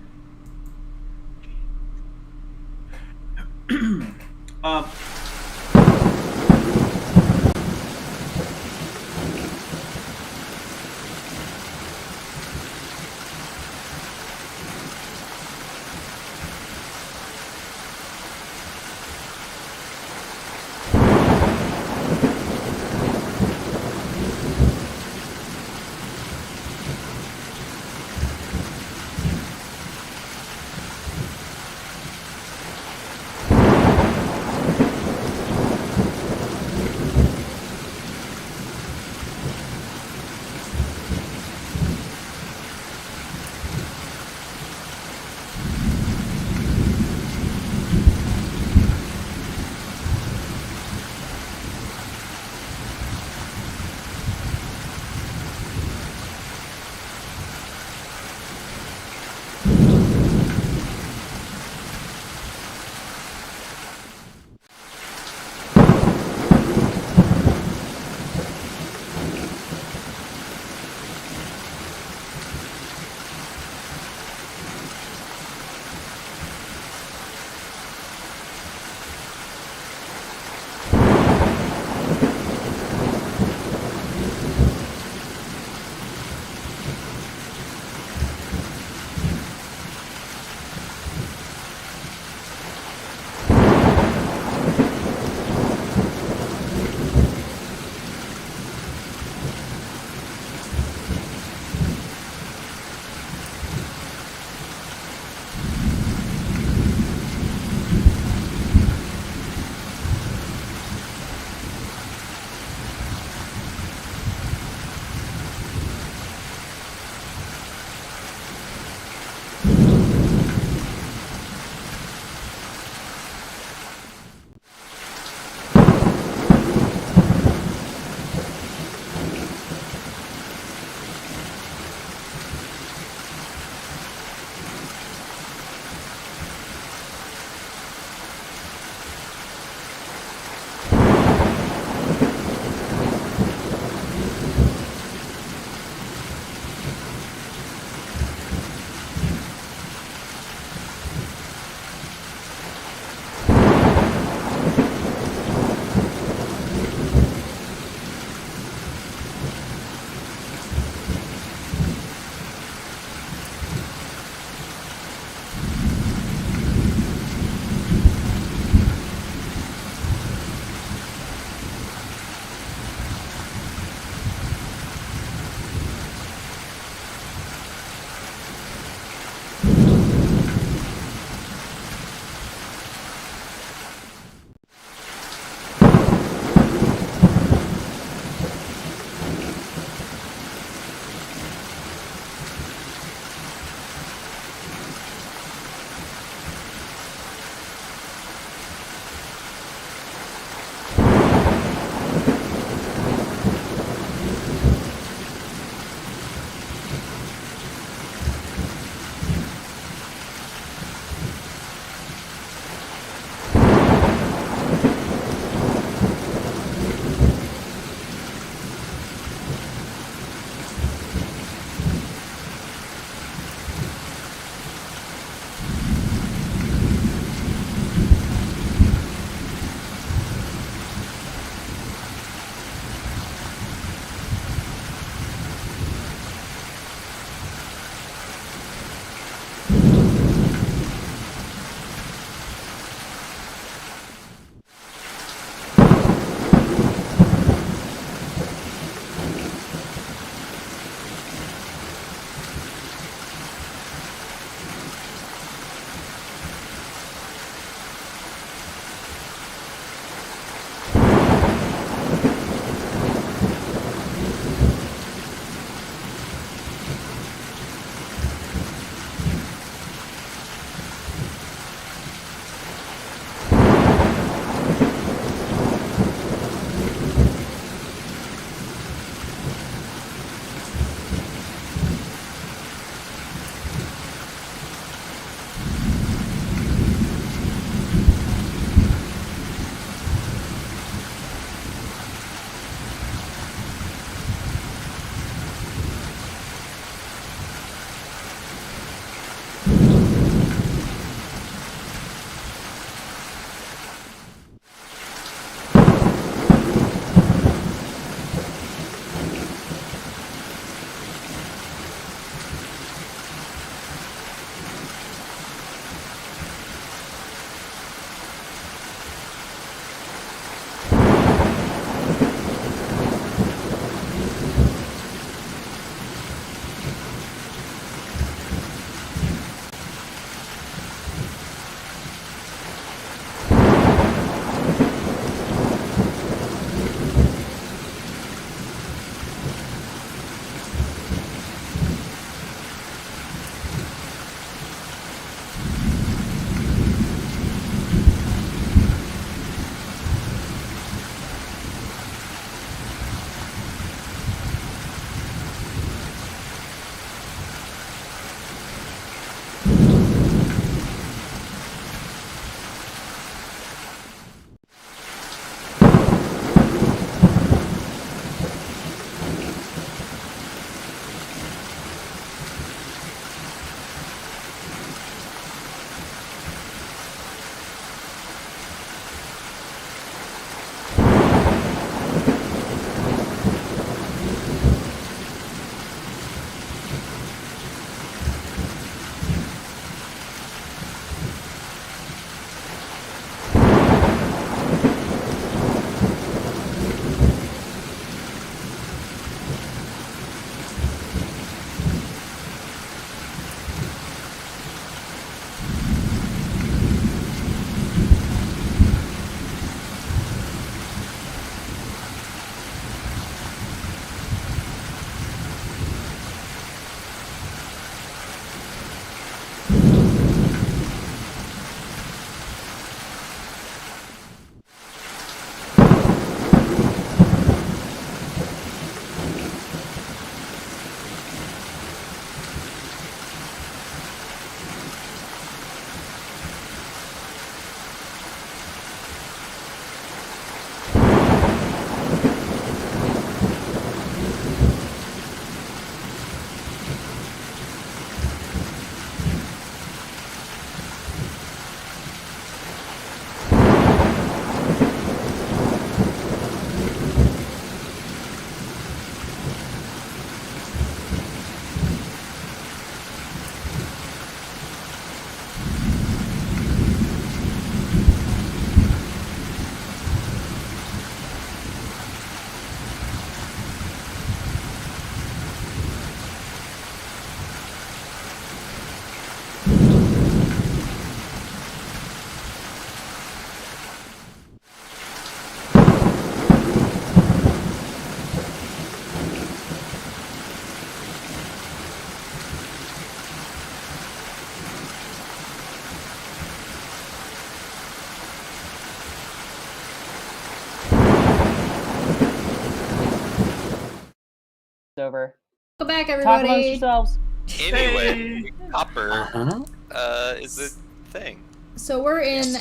over. Go back, Talk amongst everybody. yourselves. Anyway, copper Uh-huh. is the thing. So we're in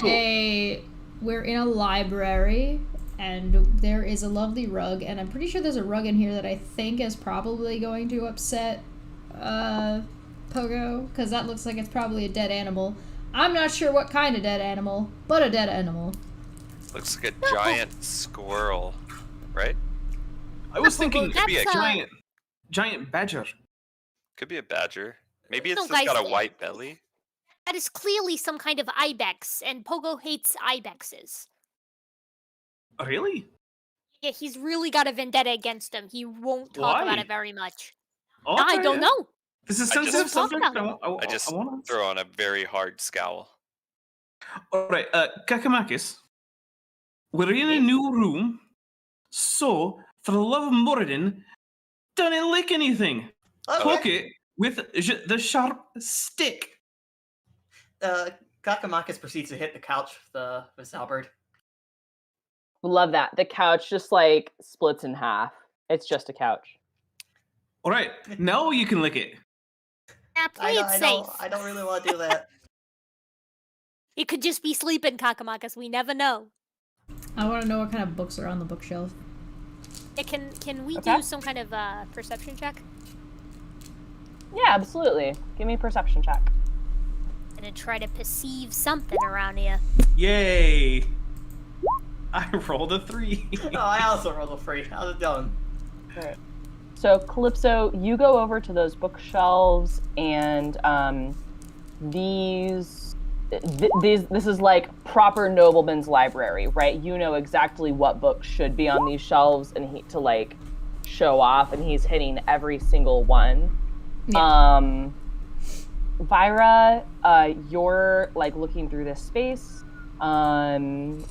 a library, and there is a lovely rug, and I'm pretty sure there's a rug in here that I think is probably going to upset Pogo, because that looks like it's probably a dead animal. I'm not sure what kind of dead animal, but a dead animal. Looks like a giant squirrel, right? I was thinking Could be a That's, giant badger. Could be a badger. Maybe it's No, just got guys, a white belly. That is clearly some kind of ibex, and Pogo hates ibexes. Really? Yeah, he's really got a vendetta against them. He won't talk about Why? it very much. Oh, I don't know. This is I just- sensitive Talk subject. about I just wanna... throw on a very hard scowl. All right, Kakamakis. We're in a new room, so for the love of Moradin, don't lick anything. Poke it with the sharp stick. Kakamakis proceeds to hit the couch with his halberd. Love that. The couch just like splits in half. It's just a couch. All right, now you can lick it. Yeah, play it safe. I don't really want to do that. It could just be sleeping, Kakamakas. We never know. I want to know what kind of books are on the bookshelf. Yeah, can we Okay. do some kind of perception check? Yeah, absolutely. Give me a perception check. And then try to perceive something around here. Yay! I rolled a 3. Oh, I also rolled a 3. How's it going? Alright. So Calypso, you go over to those bookshelves, and this is like proper nobleman's library, right? You know exactly what books should be on these shelves, and to like show off, and he's hitting every single one. Yeah. Vira, you're like looking through this space, and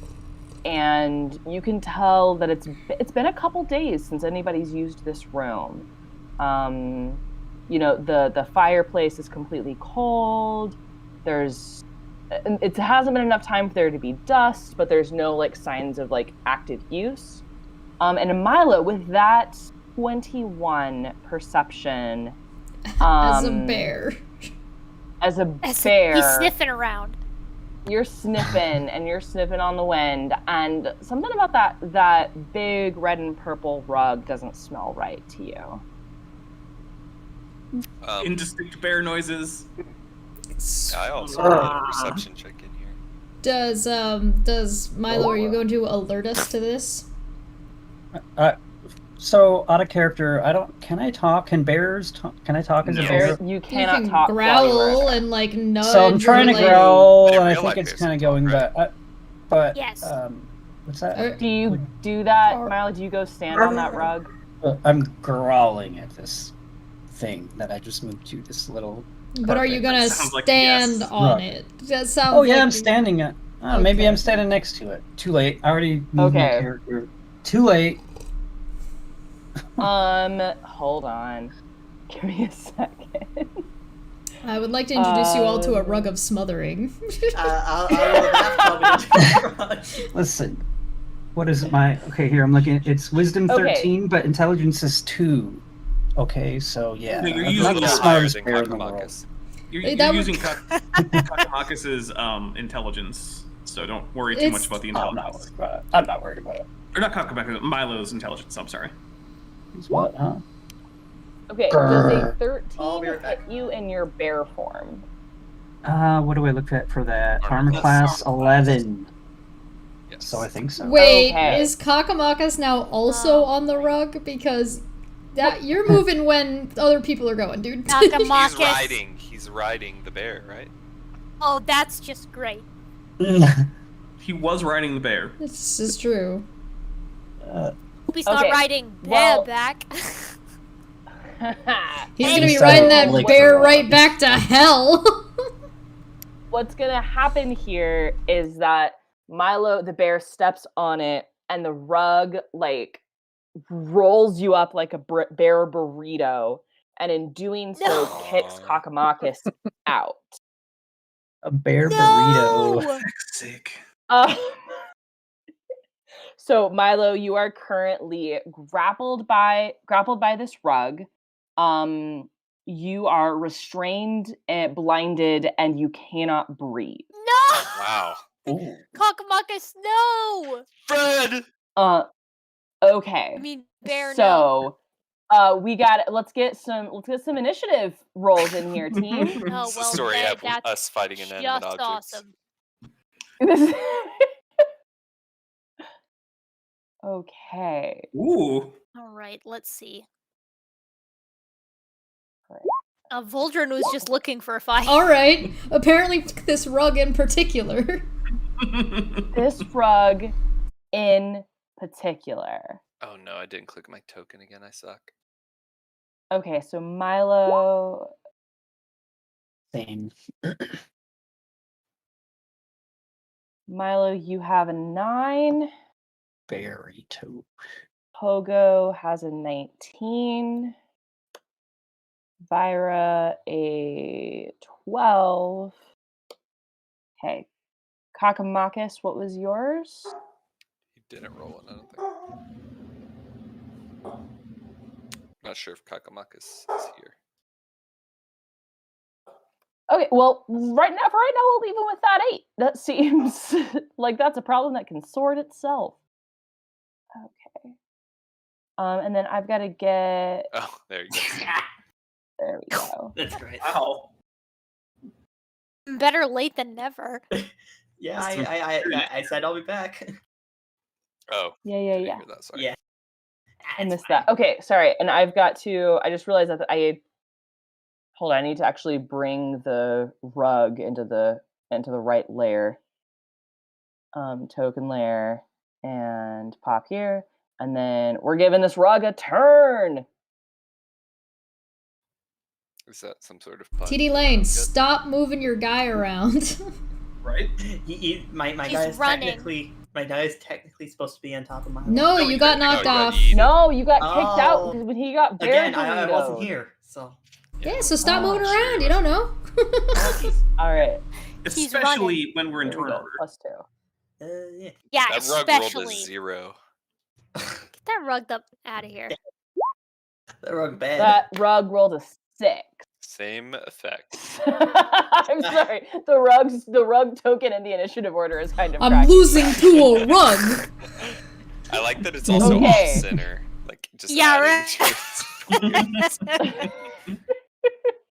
you can tell that it's been a couple days since anybody's used this room. You know, the fireplace is completely cold. It hasn't been enough time for there to be dust, but there's no like signs of like active use. And Milo, with that 21 perception, As a bear. As a bear, He's sniffing around. you're sniffing and you're sniffing on the wind, and something about that big red and purple rug doesn't smell right to you. Indistinct bear noises. I also rolled a perception check in here. Does Milo, are you going to alert us to this? So out of character, can I talk? Can bears talk? Can I talk as a bear? You You cannot can talk. growl and like nudge. So I'm trying to or, like, growl, I and I realize think it's there's kind of some going, talk, but Yes. what's that? Do you do that, Milo? Do you go stand on that rug? I'm growling at this thing that I just moved to. This little. But are you gonna Sounds like a stand yes. on Right. it? That sounds. Oh yeah, like I'm standing at. Maybe Okay. I'm standing next to it. Too late. I already moved my Okay. character. Too late. Hold on. Give me a second. I would like to introduce you all to a rug of smothering. I'll roll a bathtub. Listen. What is my? Okay, here I'm looking. It's wisdom Okay. 13, but intelligence is 2. Okay, so yeah. No, you're I'm using not A the little the higher smartest than bear in the world. Kakamakis. You're That would- using Kakamakis' intelligence, so don't worry too much It's- about the I'm not intelligence. worried about it. I'm not worried about it. Or not Kakamakis, Milo's intelligence, I'm sorry. It's what, huh? Okay, does a I'll 13 be right back. hit you in your bear form? What do I look at for that? Armor Armor class. class 11. Yes. So I think so. Wait, Okay. is Kakamakas now also on the rug? Because that you're moving when other people are going, dude. Kakamakas. He's riding the bear, right? Oh, that's just great. He was riding the bear. This is true. Hope he's Okay, not riding well- back. He's Hey, gonna be so- riding that Like bear the rug. right back to hell. What's gonna happen here is that Milo the bear steps on it, and the rug like rolls you up like a bear burrito, and in doing so No. kicks Kakamakis out. A bear burrito. No! Sick. Uh, So Milo, you are currently grappled by this rug. You are restrained and blinded, and you cannot breathe. No! Wow. Ooh. Cockamacus, no! Fred! Okay. I mean, bear, no. So let's get some initiative rolls in here, team. Oh, It's the well, story of that's us fighting inanimate just objects. awesome. Okay. Ooh. All right, let's see. Right. Voldrin was just looking for a fight. All right. Apparently, this rug in particular. This rug in particular. Oh no, I didn't click my token again. I suck. Okay, so Milo. Same. Milo, you have a 9. Very too. Pogo has a 19. Vira a 12. Okay. Cockamacus, what was yours? He didn't roll it, I don't think. Not sure if Kakamacus is here. Okay, well, right now we'll leave him with that 8. That seems like that's a problem that can sort itself. Okay. And then I've got to get. Oh, there you go. There we go. That's great. Wow. Better late than never. Yeah, I said I'll be back. Oh. Yeah. Didn't hear that, sorry. Yeah. I missed that. Okay, sorry. And I just realized that hold on, I need to actually bring the rug into the right layer. Token layer and pop here. And then we're giving this rug a turn. Is that some sort of pun? TD Lane, stop moving your guy around. Right? My He's running. my guy is technically supposed to be on top of my. No, you got knocked off. No, you got kicked out Oh. when he got Again, barricaded. I wasn't here, so. Yeah, so stop Oh, moving sure around. you You don't know. All right. He's Especially when we're in There we turn go. order. +2. Yeah, That rug rolled a especially. 0. Get that rug up out of here. That rug bad. That rug rolled a 6. Same effect. I'm sorry. The rug token in the initiative order is kind of. I'm cracking losing me to a rug. I like that it's also Okay. off center. Like just Yeah, adding right. to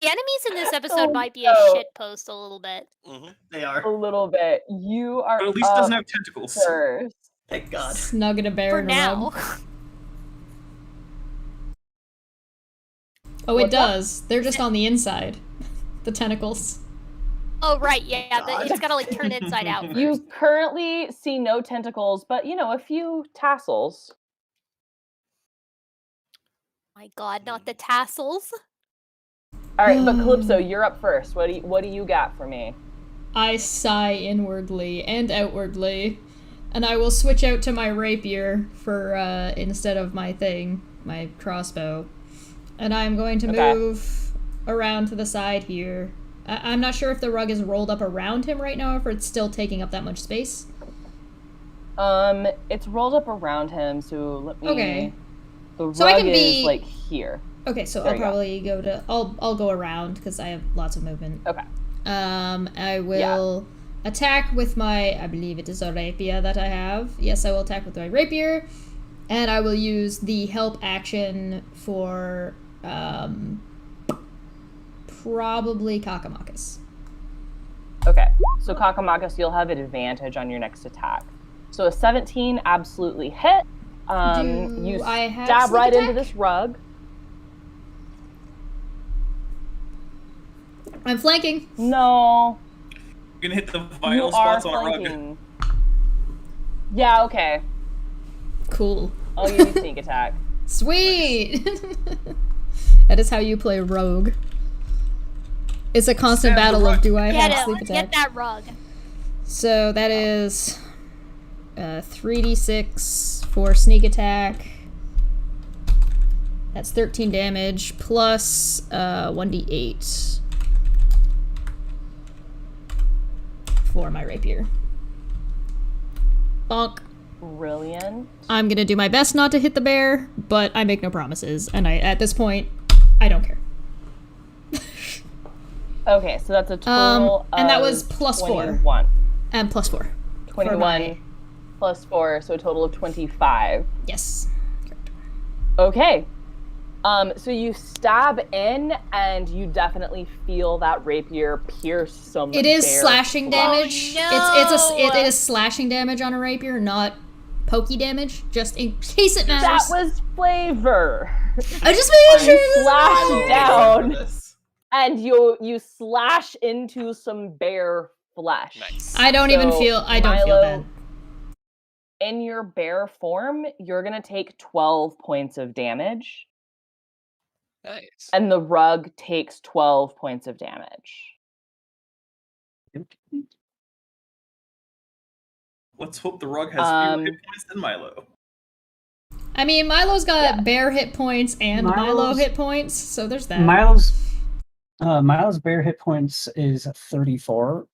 The enemies in this episode Oh, might be a no. shit post a little bit. it. They are. a little bit. You are. But at least it doesn't up have tentacles. first. Thank God. Snug in a bear For in a now. rug. Oh, it What's up? does. They're just on the inside. The tentacles. Oh, right, yeah. God. It's gotta, like, turn inside out first. You currently see no tentacles, but a few tassels. My God, not the tassels. All right, but Calypso, you're up first. What do you got for me? I sigh inwardly and outwardly, and I will switch out to my rapier for instead of my crossbow. And I'm going to Okay. move around to the side here. I'm not sure if the rug is rolled up around him right now, or if it's still taking up that much space. It's rolled up around him, so let me. Okay. The So I rug can is be- like here. Okay, so There I'll you go. probably go to. I'll go around because I have lots of movement. Okay. I will attack with my. I believe it is a rapier that I have. Yes, I will attack with my rapier, and I will use the help action for probably Kakamacus. Okay. So Kakamacus, you'll have an advantage on your next attack. So a 17 absolutely hit. Do You I have stab sneak right into attack? this rug. I'm flanking. No. You're gonna hit the You vital are spots on a rug. flanking. Yeah, okay. Cool. I'll give you sneak attack. Sweet. That is how you play rogue. It's a constant Stab the battle of rug. do I Get have it. sleep Let's attack. get that rug. So that is 3d6 for sneak attack. That's 13 damage plus 1d8 for my rapier. Bonk. Brilliant. I'm gonna do my best not to hit the bear, but I make no promises, and at this point, I don't care. Okay, so that's a total and that of was plus 21. 4. And plus 4. 21 plus 4, so a total of 25. Yes. Okay. So you stab in, and you definitely feel that rapier pierce some. It is bear slashing flesh. damage. It is slashing damage on a rapier, not pokey damage. Just in case it matters. That was flavor. I just made sure. You slash Oh, down, this. and you slash into some bear flesh. Nice. I don't even feel. I don't feel bad. In your bear form, you're gonna take 12 points of damage. Nice. And the rug takes 12 points of damage. Let's hope the rug has fewer hit points than Milo. I mean, Milo's got Yeah. bear hit points and Milo Milo's- hit points, so there's that. Milo's bear hit points is 34,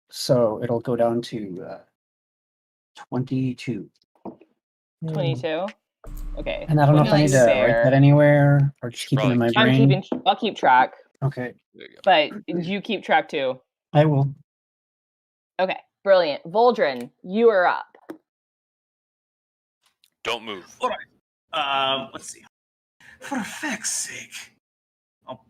so it'll go down to 22. 22. Okay. And I don't know if I need to write that anywhere or just keep it in my brain. I'll keep track, Okay, There you go. but you keep track too. I will. Okay, brilliant. Voldrin, you are up. Don't move. All right. Let's see. For feck's sake, I'll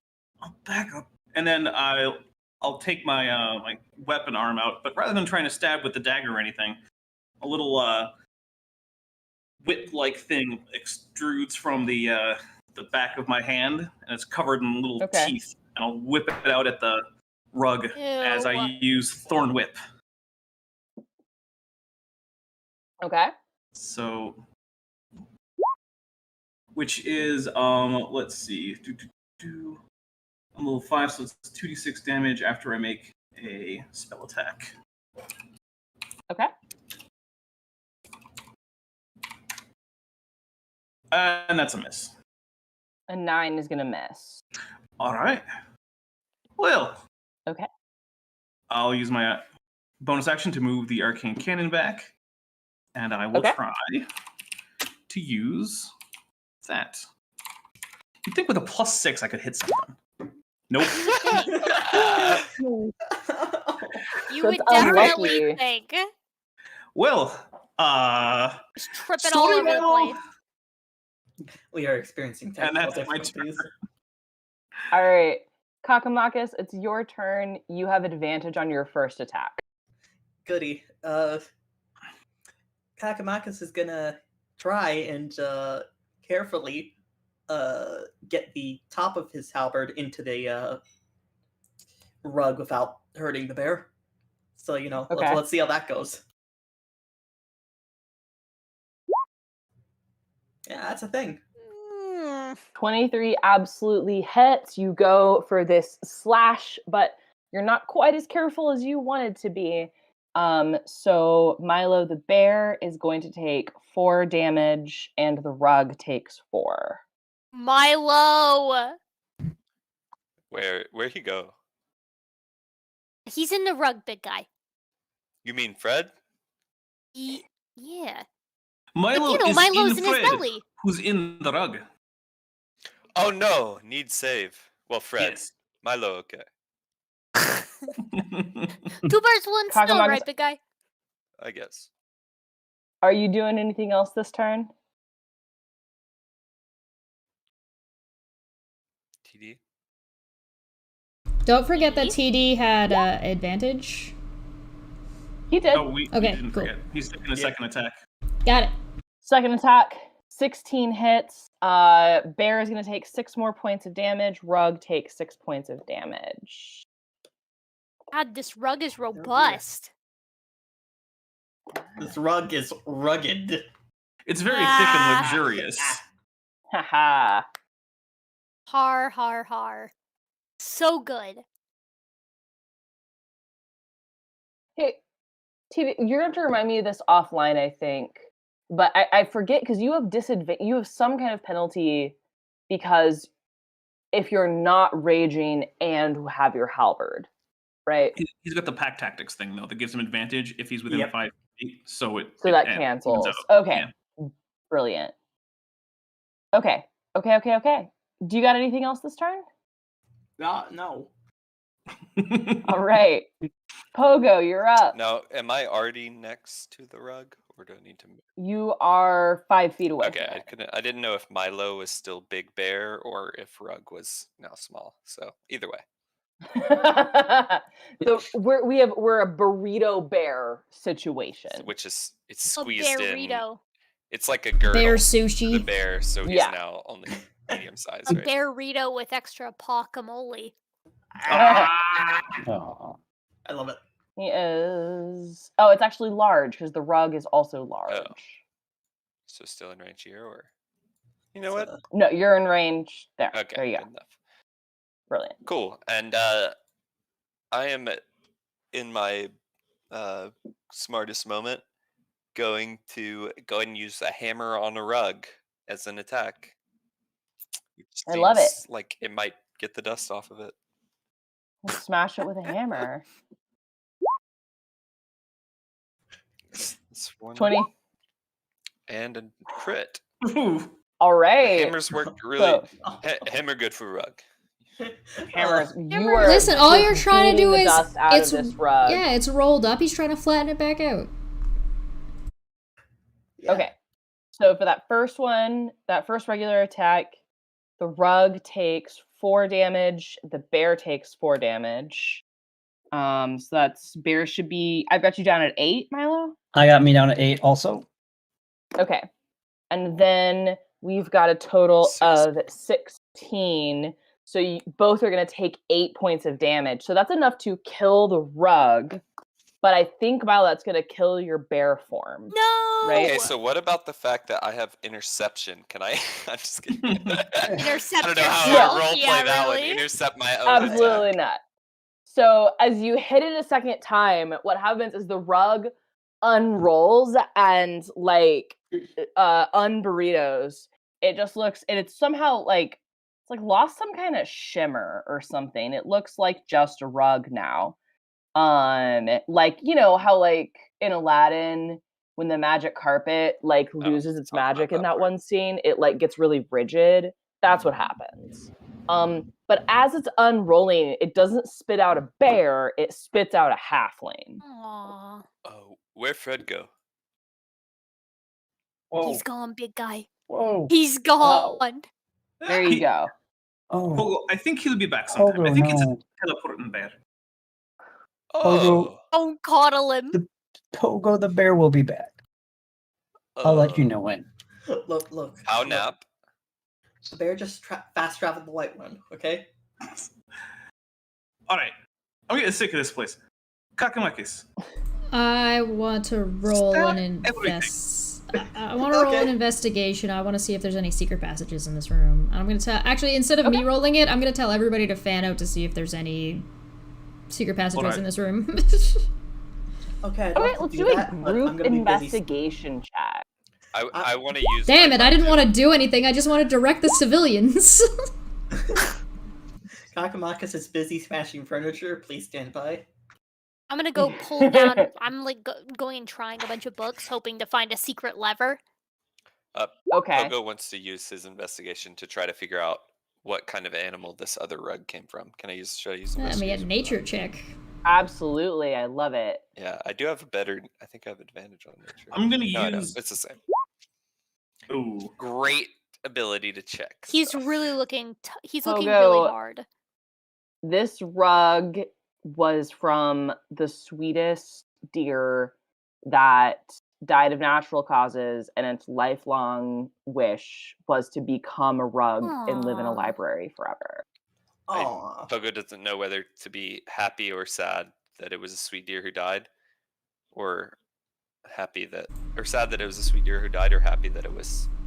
back up, and then I'll take my my weapon arm out. But rather than trying to stab with the dagger or anything, a little whip-like thing extrudes from the back of my hand, and it's covered in little teeth. And I'll whip it out at the rug as I use Thorn Whip. Okay. So, which is let's see, I'm level 5, so it's 2d6 damage after I make a spell attack. Okay. And that's a miss. A 9 is gonna miss. All right. Well. Okay. I'll use my bonus action to move the arcane cannon back, and I will try to use that. You'd think with a +6 I could hit something. Nope. You would definitely think. Well, just tripping all over the place. We are experiencing technical difficulties. All right, Kakamakis, it's your turn. You have advantage on your first attack. Goody. Kakamakis is gonna try and carefully get the top of his halberd into the rug without hurting the bear. So, let's see how that goes. Yeah, that's a thing. 23 absolutely hits. You go for this slash, but you're not quite as careful as you wanted to be. So Milo the bear is going to take 4 damage, and the rug takes 4. Milo! Where'd he go? He's in the rug, big guy. You mean Fred? Yeah. Milo Milo's is in Fred, his belly. who's in the rug. Oh no, need save. Well, Fred. Yes. Milo, okay. 2 birds, 1 stone, Kakamakis- right, big guy? I guess. Are you doing anything else this turn? TD? Don't forget that TD had advantage. He did. Oh, we Okay, didn't cool. forget. He's taking a second attack. Got it. Second attack, 16 hits. Bear is going to take 6 more points of damage. Rug takes 6 points of damage. God, this rug is robust. This rug is rugged. It's very thick and luxurious. Haha. Har, har, har. So good. Hey, TV, you're going to have to remind me of this offline, I think. But I forget, because you have you have some kind of penalty because if you're not raging and have your halberd, right? He's got the pack tactics thing, though, that gives him advantage if he's within Yep. 5 So that evens cancels. out. Okay. Yeah. Brilliant. Okay. Do you got anything else this turn? No. All right. Pogo, you're up. Now, am I already next to the rug, or do I need to move? You are 5 feet away. Okay, I didn't know if Milo was still Big Bear or if Rug was now small. So either way. So we're a burrito bear situation. Which is it's A squeezed in. bearito. It's like a girdle. Bear to sushi. the bear, so he's Yeah. now only medium size, A right? bearito with extra guacamole. Oh. I love it. He is. Oh, it's actually large because the rug is also large. So still in range here, or you know what? No, you're in range. There. Okay, There you good go. enough. Brilliant. Cool. And I am in my smartest moment going to go ahead and use a hammer on a rug as an attack. I love it. Like it might get the dust off of it. Let's smash it with a hammer. It's 20. And a crit. All right. Hammers work really. So, Hammer good for rug. hammers. Hammer- You are Listen, all just you're trying to beating do the is dust out it's of this rug. yeah, it's rolled up. He's trying to flatten it back out. Yeah. Okay. So for that first one, that first regular attack, the rug takes 4 damage. The bear takes 4 damage. So that's bear should be. I've got you down at 8, Milo. I got me down at 8 also. Okay. And then we've got a total 6. of 16. So you both are going to take 8 points of damage. So that's enough to kill the rug. But I think, Milo, that's going to kill your bear form. No. Right? Okay, so what about the fact that I have interception? Can I? I'm just kidding. Intercept I don't know how yourself. I roleplay Yeah, that really? one. Intercept my own Absolutely attack. not. So as you hit it a second time, what happens is the rug unrolls and like unburritos. It just looks, and it's somehow like it's like lost some kind of shimmer or something. It looks like just a rug now. Like you know how like in Aladdin when the magic carpet like loses its magic in that one scene, it like gets really rigid. That's what happens. But as it's unrolling, it doesn't spit out a bear, it spits out a halfling. Aww. Oh, where'd Fred go? Whoa. He's gone, big guy. Whoa. He's gone. There you go. Oh. Pogo, I think he'll be back sometime. I Pogo, think it's a no. teleporting bear. Oh, Don't coddle him. Pogo the bear will be back. I'll let you know when. Look. How look. nap? The bear just fast traveled the white one, okay? Alright. I'm getting sick of this place. Kakamakis. I want to roll Stop an everything. I want to roll Okay. an investigation. I want to see if there's any secret passages in this room. I'm gonna tell. Actually, instead of me rolling it, I'm gonna tell everybody to fan out to see if there's any secret passages Alright. in this room. Okay, I'd Okay, love to let's do do a that, but I'm group gonna be busy. investigation check. I want to use. Damn my it! I didn't button. want to do anything. I just want to direct the civilians. Kakamakis is busy smashing furniture. Please stand by. I'm gonna go pull down. I'm like going and trying a bunch of books, hoping to find a secret lever. Okay. Pogo wants to use his investigation to try to figure out what kind of animal this other rug came from. Can I use? Should I use? Let me get a investigation for nature that? check. Absolutely. I love it. Yeah, I do have a better. I think I have advantage on nature. I'm gonna No, I don't. use. It's the same. Ooh. Great ability to check. He's stuff. really looking. He's looking Pogo. really hard. This rug was from the sweetest deer that died of natural causes, and its lifelong wish was to become a rug and live in a Aw. library forever. Aww. Pogo doesn't know whether to be happy or sad that it was a sweet deer who died, or happy that, or sad that it was a sweet deer who died, or happy that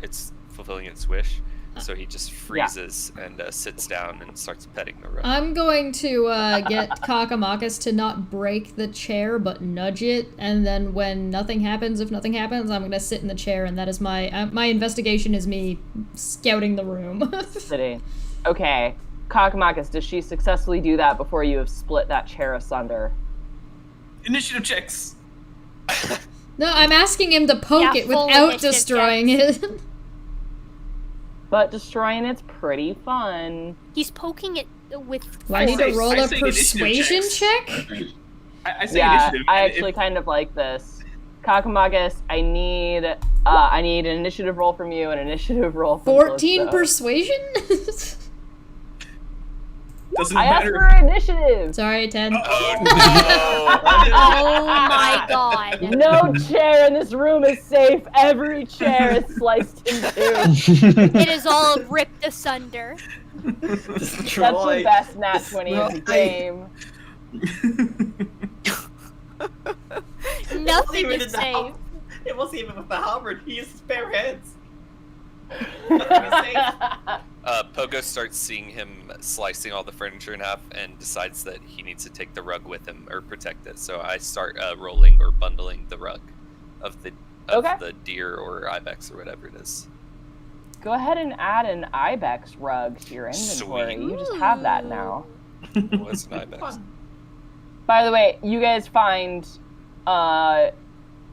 it's fulfilling its wish. So he just freezes and sits down and starts petting the rug. I'm going to get Kakamakis to not break the chair, but nudge it, and then when nothing happens, if nothing happens, I'm gonna sit in the chair, and that is my my investigation is me scouting the room. Sitting. Okay. Kakamakis, does she successfully do that before you have split that chair asunder? Initiative checks. No, I'm asking him to poke Yeah, it full without initiative destroying it. But destroying it's pretty fun. He's poking it with. Do I need to I roll a say initiative persuasion checks. check? I say Yeah, initiative. I and actually kind of like this. Kakamagus, I need an initiative roll from you, an initiative roll from 14 Callisto. persuasion? doesn't I asked matter. for initiative! Sorry, 10. Oh Oh my god. No chair in this room is safe. Every chair is sliced in two. It is all ripped asunder. That's the Destroy. best nat 20 of the Destroy. game. Nothing is safe. It wasn't even with the halberd. He used his bare hands. Pogo starts seeing him slicing all the furniture in half and decides that he needs to take the rug with him or protect it. So I start rolling or bundling the rug of the deer or ibex or whatever it is. Go ahead and add an ibex rug to your inventory. Sweet. You just have that now. What's an ibex? By the way, you guys find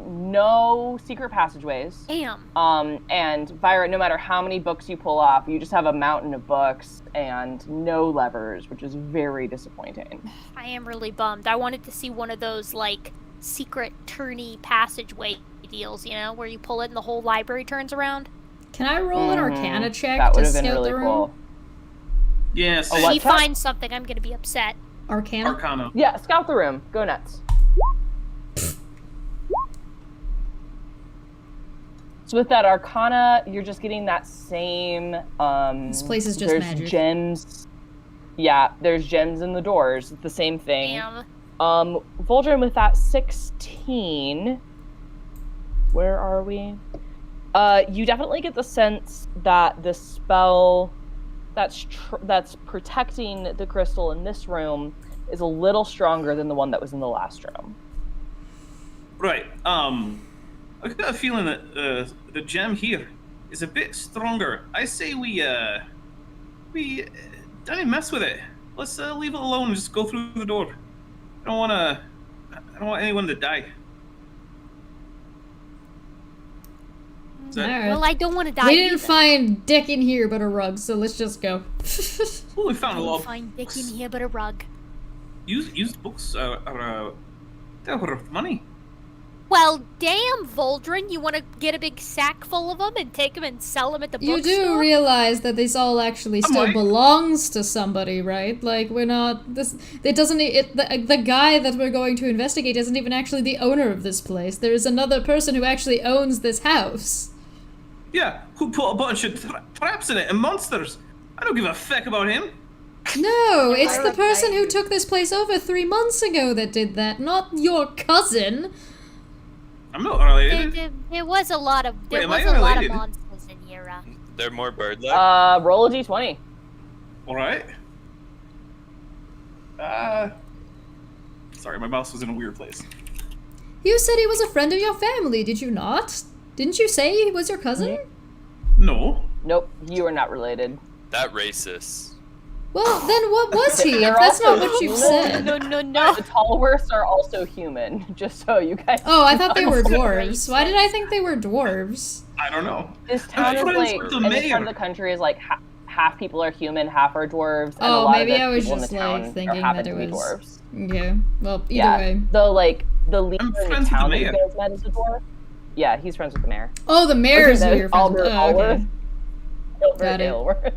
no secret passageways. Damn. And Vira, no matter how many books you pull off, you just have a mountain of books and no levers, which is very disappointing. I am really bummed. I wanted to see one of those, like, secret turny passageway deals, you know, where you pull it and the whole library turns around. Can I roll an Arcana check That to would have been scout really the room? cool. Yes. Oh, what? If he finds something, I'm gonna be upset. Arcana? Arcana. Yeah, scout the room. Go nuts. So with that Arcana, you're just getting that same. This place is just there's magic. gems. Yeah, there's gems in the doors. It's the same thing. Damn. Vol'jin with that 16. Where are we? You definitely get the sense that the spell that's protecting the crystal in this room is a little stronger than the one that was in the last room. Right. I got a feeling that the gem here is a bit stronger. I say we don't even mess with it. Let's leave it alone and just go through the door. I don't want anyone to die. Alright. Well, I don't want to die. We didn't either. find dick in here but a rug, so let's just go. Well, we found a lot Don't of find dick books. in here but a rug. Used books are they're worth money. Well, damn, Voldrin, you want to get a big sack full of them and take them and sell them at the You bookstore? do realize that this all actually still might. belongs to somebody, right? Like, we're not... the guy that we're going to investigate isn't even actually the owner of this place. There's another person who actually owns this house. Yeah, who put a bunch of traps in it and monsters? I don't give a feck about him. No, it's the Alright, person who right. took this place over 3 months ago that did that, not your cousin. I'm not related. There was a lot of Wait, am I lot of related? monsters in here. They're more bird-like. Roll a d20. All right. Sorry, my mouse was in a weird place. You said he was a friend of your family, did you not? Didn't you say he was your cousin? No. Nope, you are not related. That racist. Well, then what was he? They're If that's not also what you've human. said. No. The Tallworths are also human, just so you guys. Oh, I thought they were That's dwarves. racist. Why did I think they were dwarves? I don't know. This town is friends like, with the in this part mayor. of the country is like half people are human, half are dwarves, and a Oh, lot maybe of the I was people in just, the like, town thinking happen that to it be was- dwarves. Okay. Well, either Yeah, way. the leader I'm in the friends with the town that you mayor. guys met is a dwarf. Yeah, he's friends with the mayor. Oh, the mayor's Okay, your friend. Albert Oh, okay. Aylworth. Got it. Aylworth.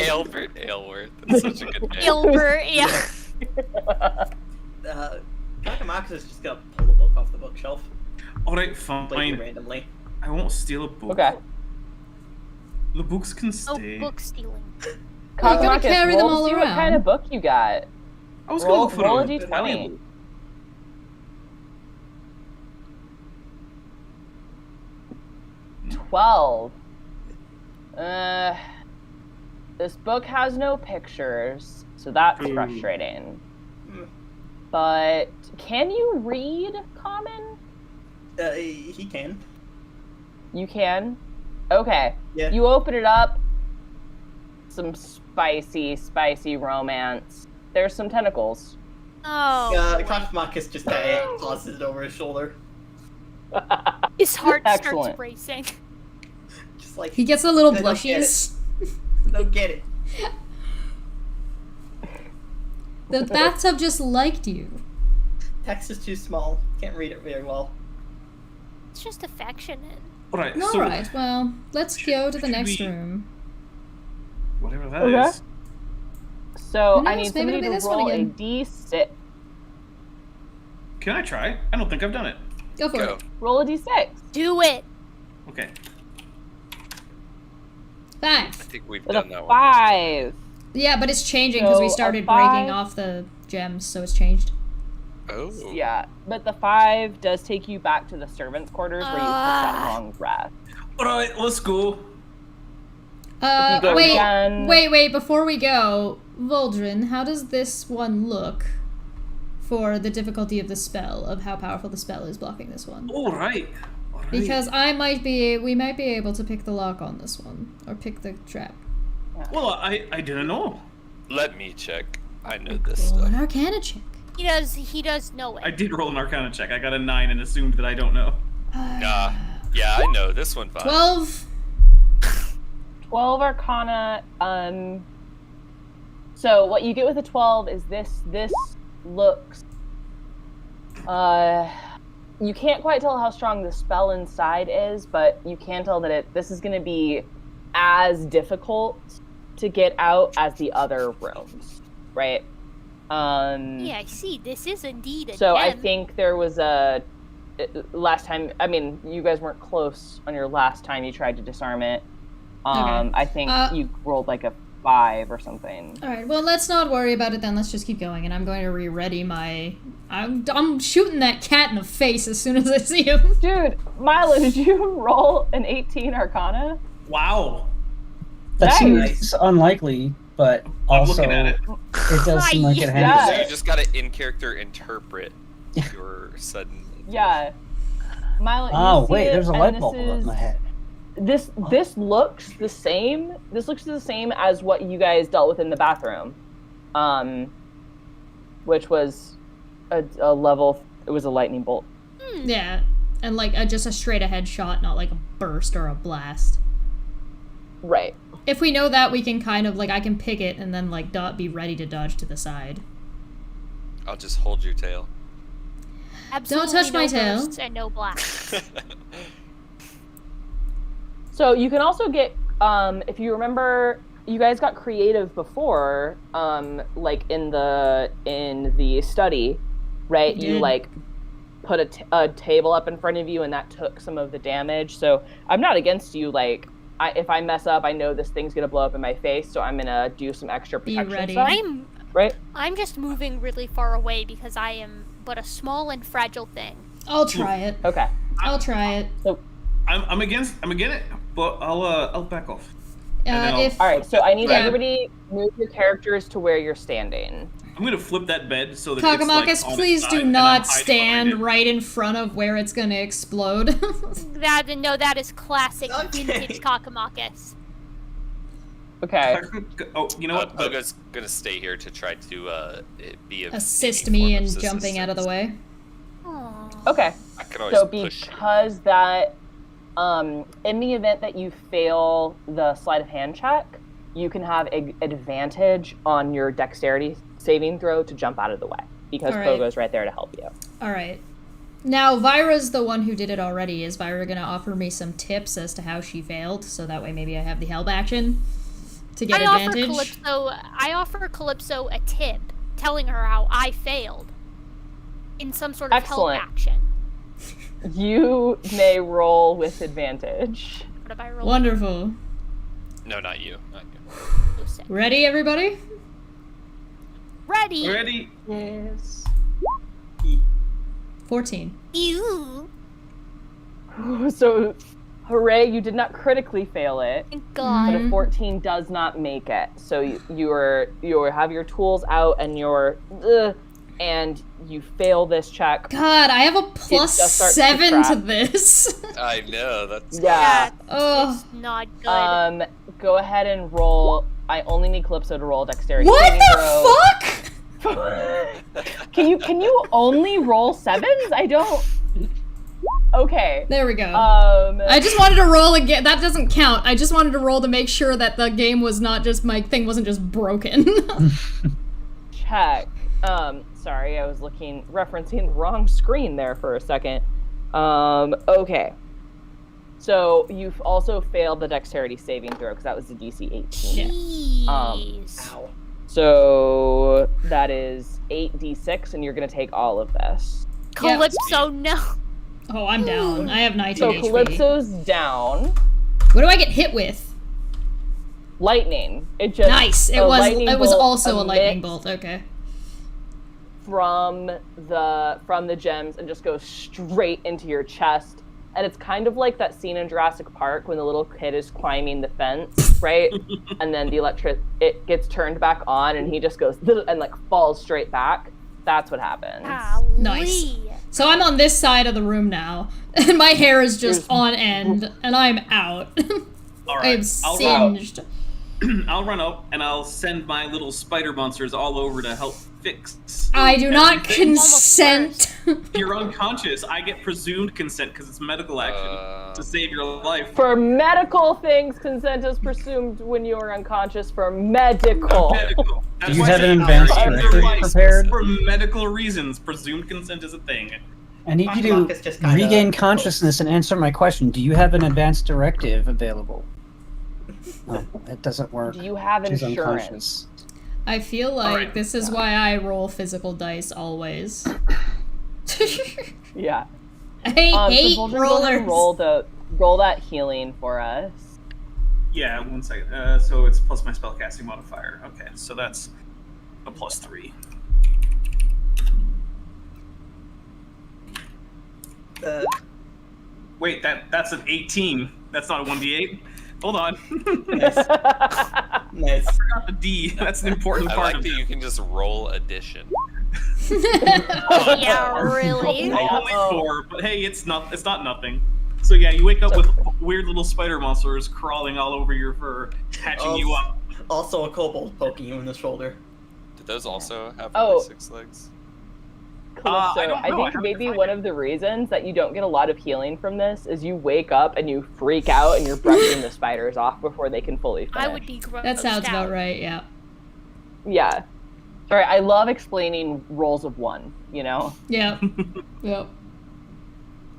Albert Aylworth. That's such a good name. Gilbert, yeah. Kakamakis is just gonna pull a book off the bookshelf All right, completely fine. randomly. I won't steal a book. Okay. The books can Oh, stay. book stealing. You're gonna Kakamakis, carry them roll to all see what kind around. of book you got. I was roll- gonna look for roll a a d20. valuable. Hmm. 12. This book has no pictures, so that's Ooh. frustrating. Hmm. But can you read Common? He can. You can? Okay. Yeah. You open it up. Some spicy romance. There's some tentacles. Oh. Kakamakis just tosses it over his shoulder. His heart Excellent. starts racing. Just like He gets a little I don't get blushies. don't get it. The bathtub just liked you. Text is too small. Can't read it very well. It's just affectionate. All right. All so right, well, let's go to the should next we- room. Whatever that Okay. is. So Who I knows? need Maybe somebody it'll be to this one roll a again. d6. Can I try? I don't think I've done it. Go for Go. it. Roll a d6. Do it. Okay. 5. I think we've With done a that one. 5. Yeah, but it's changing because we So, a started 5. breaking off the gems, so it's changed. Oh. Yeah, but the 5 does take you back to the servants' quarters where you took that long rest. All right, let's go. If you go Wait, again- wait, before we go, Voldrin, how does this one look for the difficulty of the spell, of how powerful the spell is blocking this one? All right. All right. Because we might be able to pick the lock on this one, or pick the trap. Well, I didn't know. Let me check. I know this Roll stuff. an Arcana check. He does know it. I did roll an Arcana check. I got a 9 and assumed that I don't know. Nah. Yeah, I know this one fine. 12. 12 Arcana. So what you get with a 12 is this looks. You can't quite tell how strong the spell inside is, but you can tell that this is going to be as difficult to get out as the other rooms, right? Yeah, I see. This is indeed a So I gem. think there was a last time. I mean, you guys weren't close on your last time you tried to disarm it. Okay. I think you rolled like a 5 or something. All right, well, let's not worry about it then. Let's just keep going, and I'm going to re-ready my... I'm shooting that cat in the face as soon as I see him. Dude, Milo, did you roll an 18 Arcana? Wow. That Nice. seems unlikely, but I'm also looking at it. it does seem like it Yeah. So has. you just gotta in character interpret your sudden. Yeah. Milo, Oh you see wait, it, there's a and light this bulb above is- my head. This looks the same. This looks the same as what you guys dealt with in the bathroom, which was a level. It was a lightning bolt. Yeah, and like just a straight ahead shot, not like a burst or a blast. Right. If we know that, we can kind of like I can pick it and then like be ready to dodge to the side. I'll just hold your tail. Absolutely touch no my tail. bursts and no blasts. So you can also get, if you remember, you guys got creative before, like in the study, right? We You did. like put a table up in front of you, and that took some of the damage. So I'm not against you. Like, if I mess up, I know this thing's gonna blow up in my face, so I'm gonna do some extra Be protection ready. stuff, right? I'm just moving really far away because I am but a small and fragile thing. I'll try it. Okay. I'll try it. I'm against it, but I'll back off. And then I'll- If All right. So I need Yeah. everybody move your characters to where you're standing. I'm gonna flip that bed so that it's like Kakamakis, on its please side do and I'm not hiding stand behind it. right in front of where it's gonna explode. That is classic Okay. vintage Kakamakis. Okay. Oh, you know what? Boga's gonna stay here to try to be of Assist any me form in of jumping out of the assistance. way. Aww. Okay. I can always So push. because that, in the event that you fail the sleight of hand check, you can have advantage on your dexterity saving throw to jump out of the way because All right. Pogo's right there to help you. All right. Now, Vyra's the one who did it already. Is Vyra gonna offer me some tips as to how she failed, so that way maybe I have the help action to get advantage? I offer Calypso a tip, telling her how I failed in some sort of Excellent. help action. You may roll with advantage. What if I roll? Wonderful. No, not you. Not you. Ready, everybody? Ready? Ready? Yes. 14. Ew. So, hooray! You did not critically fail it. Thank But God. a 14 does not make it. So you have your tools out and you fail this check. God, I have a plus just starts to 7 to trap. this. I know that's. Yeah. Oh. It's not good. Go ahead and roll. I only need Calypso to roll a dexterity What saving the fuck? throw. Can you only roll sevens? I don't. Okay. There we go. Um, I just wanted to roll again. That doesn't count. I just wanted to roll to make sure that the game was not just, my thing wasn't just broken. check. Sorry, I was referencing the wrong screen there for a second. Okay. So you've also failed the dexterity saving throw because that was the DC 18. Jeez. Ow. So that is 8d6, and you're gonna take all of this. Calypso, no. Oh, I'm down. I have 19 So HP. Calypso's down. What do I get hit with? Lightning. It just Nice. It a was. lightning It was bolt also a lightning emits bolt. Okay. from the gems and just goes straight into your chest. And it's kind of like that scene in Jurassic Park when the little kid is climbing the fence, right? And then it gets turned back on, and he just goes and like falls straight back. That's what happens. Nice. So I'm on this side of the room now, and my hair is just on end, and I'm out. All I right, am singed. I'll run up and I'll send my little spider monsters all over to help fix. I do not everything. consent. If you're unconscious, I get presumed consent because it's medical action to save your life. For medical things, consent is presumed when you are unconscious for medical. Medical. That's Do you why have I an say advanced save their directive lives. prepared? For medical reasons, presumed consent is a thing. I need you Marcus to just kinda- regain consciousness and answer my question. Do you have an advanced directive available? Oh, it doesn't work. Do you have She's insurance? unconscious. I feel like Alright. this is why I roll physical dice always. Yeah. I So hate Vulture, go ahead and rollers. roll that healing for us. Yeah, 1 second. So it's plus my spellcasting modifier. Okay, so that's a +3. Wait, that's an 18. That's not a 1d8. Hold on. Nice. Nice. I forgot the D. That's an important I part like of that it. you can just roll addition. Yeah, really? Only 4, but hey, it's not nothing. So yeah, you wake up with weird little spider monsters crawling all over your fur, catching you up. Also a kobold poking you in the shoulder. Did those also have Oh. only 6 legs? Calypso, I don't I know. I think haven't maybe defined one it. of the reasons that you don't get a lot of healing from this is you wake up and you freak out and you're brushing the spiders off before they can fully finish. I would be grossed That sounds about out. right, yeah. Yeah. Sorry, I love explaining rolls of one, you know? Yep. Yep.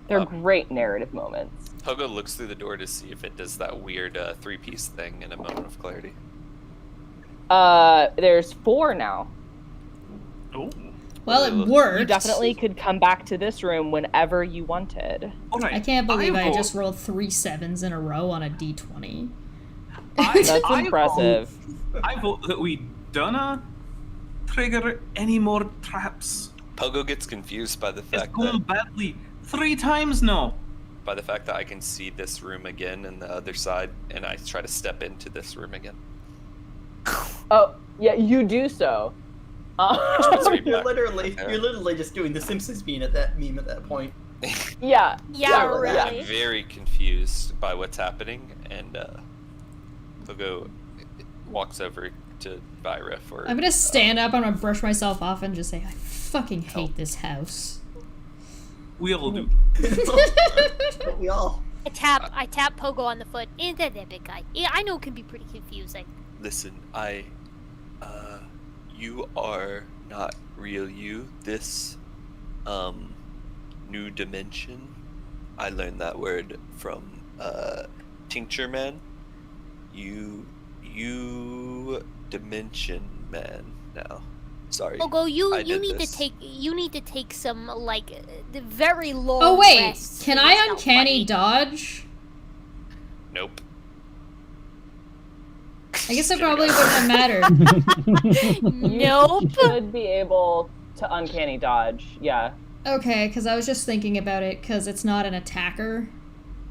They're great narrative moments. Pogo looks through the door to see if it does that weird 3-piece thing in a moment of clarity. There's 4 now. Oh. Well, it worked. You definitely could come back to this room whenever you wanted. All right. I can't believe I vote- just rolled 3 7s in a row on a d20. That's I impressive. I vote that we don't trigger any more traps. Pogo gets confused by the It's fact going that badly 3 times now. I can see this room again and the other side, and I try to step into this room again. Oh, yeah, you do so. You're literally just doing the Simpsons meme at that point. Yeah. Yeah, Yeah, really. I'm very confused by what's happening, and Pogo walks over to Vyra for. I'm gonna stand up, I'm gonna brush myself off and just say, I fucking hate this house. We all do. But we all. I tap Pogo on the foot. Ain't that big guy? Yeah, I know it can be pretty confusing. Listen, you are not real you. This, new dimension, I learned that word from, Tincture Man. You Dimension Man now. Sorry. Pogo, you I did need this. to take some like the very long. Oh wait, rests can for I yourself, uncanny buddy. dodge? Nope. I guess it probably wouldn't have mattered. Nope. You should be able to uncanny dodge. Yeah. Okay, because I was just thinking about it, because it's not an attacker,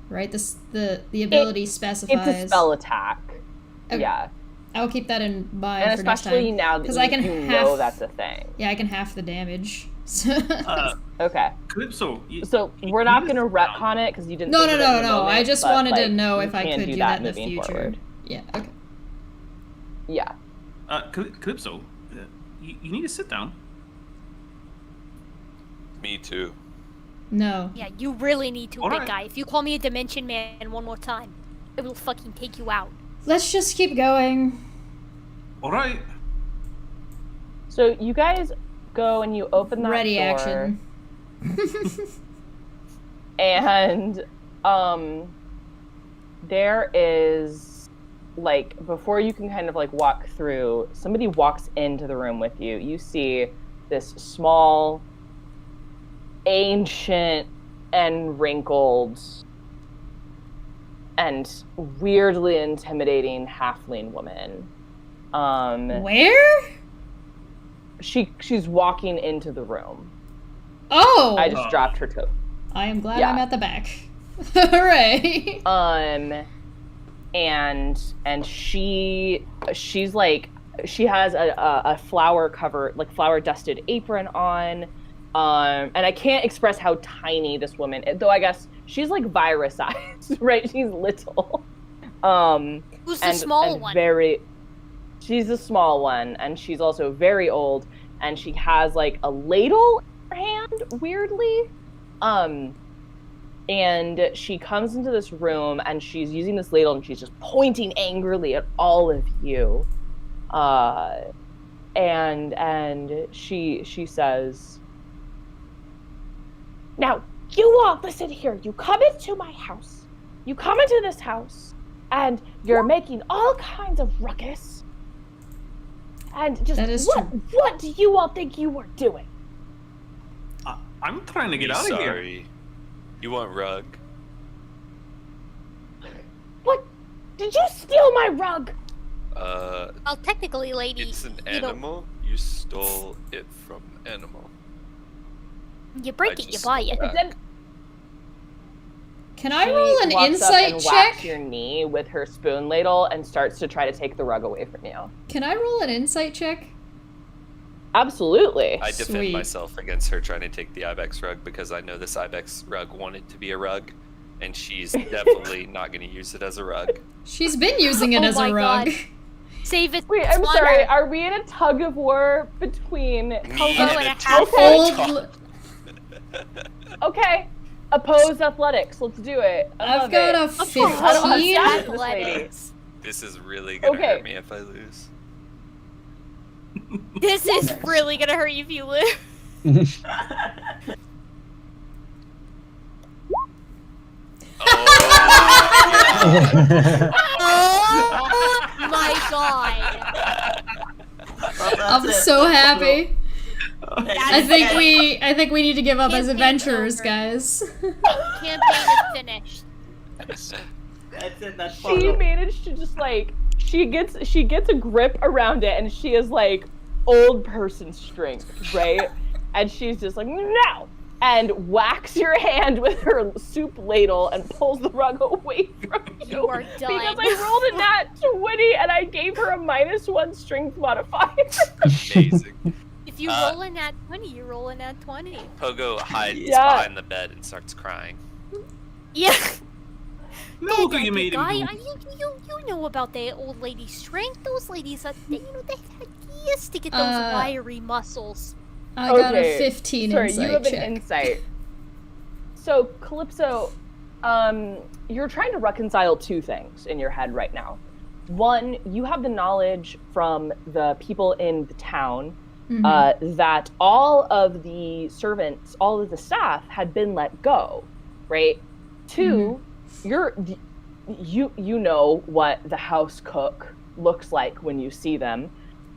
right? The ability specifies. It's a spell attack. Okay. Yeah. I'll keep that in mind And for next especially time. now that 'Cause you, I can you half- know that's a thing. Yeah, I can half the damage. Okay. Calypso. So we're not going to retcon it because you didn't No, think no, of it no, in the no. I moment, just but, wanted to like, know you if I can could do that in the moving future. forward. Yeah, okay. Yeah. Calypso, you need to sit down. Me too. No. Yeah, you really need to, Alright. big guy. If you call me a Dimension Man one more time, I will fucking take you out. Let's just keep going. All right. So you guys go and you open that Ready door, action. and there is, like, before you can kind of like walk through, somebody walks into the room with you. You see this small, ancient and wrinkled and weirdly intimidating halfling woman. Where? She's walking into the room. Oh! I just dropped her toe. I am glad Yeah. I'm at the back. Hooray! And she's like, she has a flower dusted apron on. And I can't express how tiny this woman is, though I guess she's like virus sized, right? She's little. Who's the small one? She's the small one, and she's also very old, and she has like a ladle in her hand, weirdly. And she comes into this room, and she's using this ladle, and she's just pointing angrily at all of you. And she says, "Now, you all listen here. You come into my house. You come into this house, and you're making all kinds of ruckus. And just That is true. what do you all think you were doing?" I'm trying to get out of here. Sorry. You want rug? What? Did you steal my rug? Well, technically, lady, It's an you know, animal. You stole it from animal. you break I it, you just buy stole it. that. Then Can I she roll an walks up insight and check? whacks your knee with her spoon ladle and starts to try to take the rug away from you. Can I roll an insight check? Absolutely. I defend Sweet. myself against her trying to take the ibex rug because I know this ibex rug wanted to be a rug, and she's definitely not going to use it as a rug. She's been using it Oh as my a rug. God. Save it. Wait, I'm Swan. sorry. Are we in a tug of war between Me Hello and and a a half. Old. Okay, opposed athletics. Let's do it. I I've love got it. a Of course, 15. athletics. This is really going to Okay. hurt me if I lose. This is really gonna hurt you if you lose. Oh my God! Well, that's I'm it. so happy. I think That's we need to give up as Campaign's adventurers, over. guys. Campaign is finished. That's it. That's She fun. managed to just like she gets a grip around it, and she is like old person strength, right? And she's just like, no, and whacks your hand with her soup ladle and pulls the rug away from you. You are done. Because I rolled a nat 20 and I gave her a -1 strength modifier. Amazing. If you roll in that 20, you roll in that 20. Pogo hides Yeah. behind the bed and starts crying. Yeah. No, Yeah, look what you that made him guy, do. you know about the old lady's strength. Those ladies, they had years to get those Uh, wiry muscles. I got a Okay, 15 Sorry, insight you have check. an insight. So, Calypso, you're trying to reconcile two things in your head right now. One, you have the knowledge from the people in the town that all of the servants, all of the staff had been let go, right? Two, you know what the house cook looks like when you see them.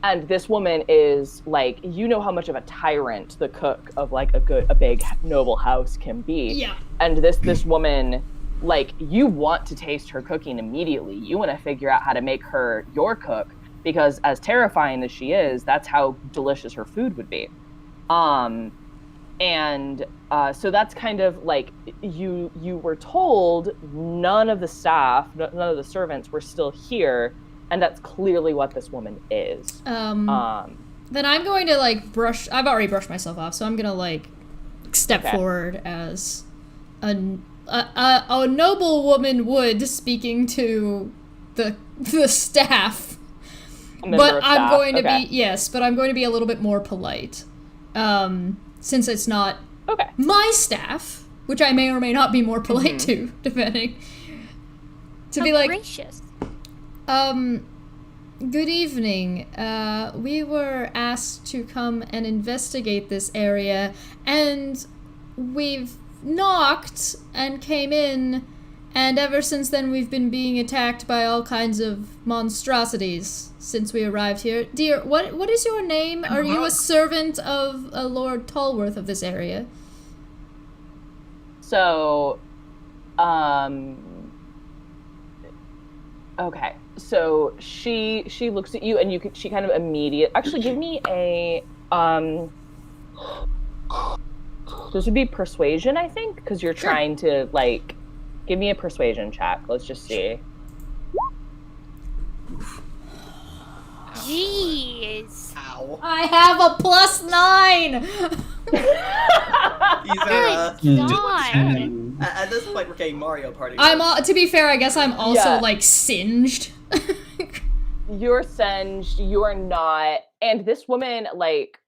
And this woman is like, you know how much of a tyrant the cook of like a big noble house can be. Yeah. And this woman, like, you want to taste her cooking immediately. You want to figure out how to make her your cook, because as terrifying as she is, that's how delicious her food would be. So that's kind of like, you were told none of the staff, none of the servants were still here. And that's clearly what this woman is. Then I'm going to like I've already brushed myself off, so I'm gonna like step forward as a noble woman would, speaking to the staff. But I'm going to be but I'm going to be a little bit more polite, since it's not Okay. my staff, which I may or may not be more polite to, depending, to be like, gracious. good evening. We were asked to come and investigate this area, and we've knocked and came in, and ever since then we've been being attacked by all kinds of monstrosities since we arrived here. Dear, what is your name? Are you a servant of Lord Tallworth of this area? So, okay. So she looks at you, and she kind of actually give me a this would be persuasion, I think, because you're trying to like give me a persuasion check. Let's just see. Jeez. Ow. I have a +9. These Good are, God. at this point, we're getting Mario Party. To be fair, I guess I'm also Yeah. like singed. You're singed. You are not. And this woman, like,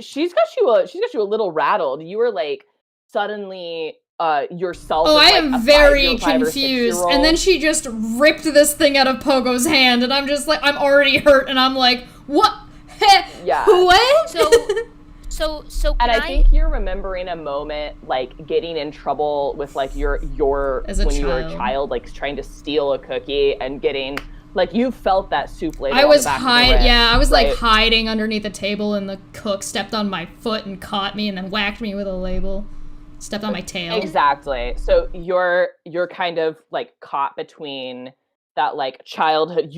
she's got you a little rattled. You were like suddenly yourself. Oh, as, I like, am a very 5 or confused. 6-year-old. And then she just ripped this thing out of Pogo's hand, and I'm just like, I'm already hurt, and I'm like, what? Yeah. What? So And can I think you're remembering a moment, like, getting in trouble with, like, your As a when you were a child. child, like, trying to steal a cookie and getting, like, you felt that soup later I on was the back of the wrist, I was like right? hiding underneath the table, and the cook stepped on my foot and caught me, and then whacked me with a label. Stepped on my tail. Exactly. So you're kind of, like, caught between that, like, childhood.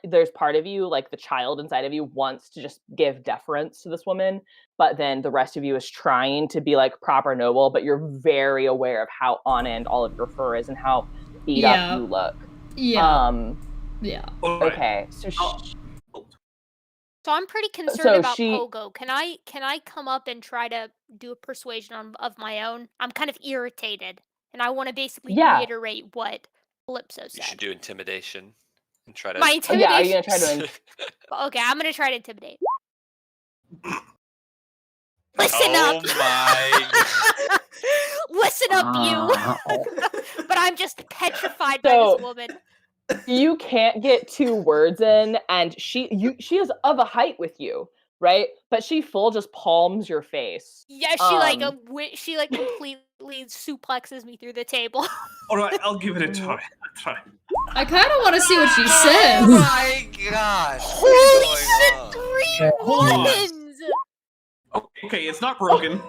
There's part of you, like, the child inside of you wants to just give deference to this woman, but then the rest of you is trying to be, like, proper noble, but you're very aware of how on end all of your fur is and how beat up you look. Yeah. Yeah. All right. Okay. So So I'm pretty concerned So about she- Pogo. Can I come up and try to do a persuasion of my own? I'm kind of irritated, and I want to basically Yeah. reiterate what Calypso You should said. do intimidation and try to. My intimidation. yeah, are you gonna try to? Okay, I'm gonna try to intimidate. Listen Oh up. my! Listen up, you. But I'm just petrified by So- this woman. You can't get 2 words in, and she is of a height with you, right? But she full just palms your face. Yeah, she like completely suplexes me through the table. All right, I'll give it a try. I kind of want to see what she Oh says. my gosh! Holy shit! 3 Hold on. women's. Okay, it's not broken.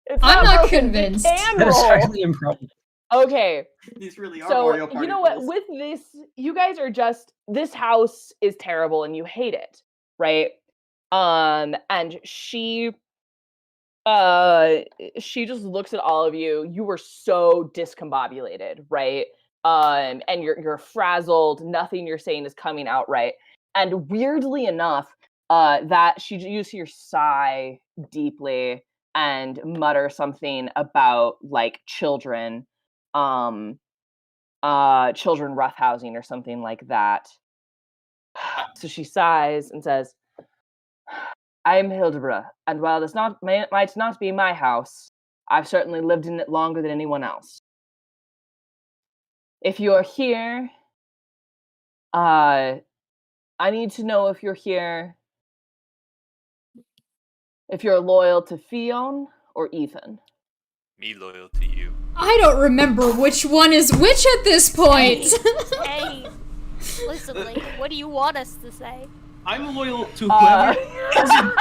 It's I'm not broken. convinced. You can That is roll. highly impressive. Okay, These really are so Mario Party you know what? rules. With this, you guys are just, this house is terrible and you hate it, right? And she just looks at all of you. You were so discombobulated, right? And you're frazzled. Nothing you're saying is coming out right. And weirdly enough, that you see her sigh deeply and mutter something about, like, children roughhousing or something like that. So she sighs and says, I am Hildebra, and while this might not be my house, I've certainly lived in it longer than anyone else. If you're here, I need to know if you're here, if you're loyal to Fion or Ethan. Me loyal to you. I don't remember which one is which at this point. Hey, listen, lady, what do you want us to say? I'm loyal to whoever isn't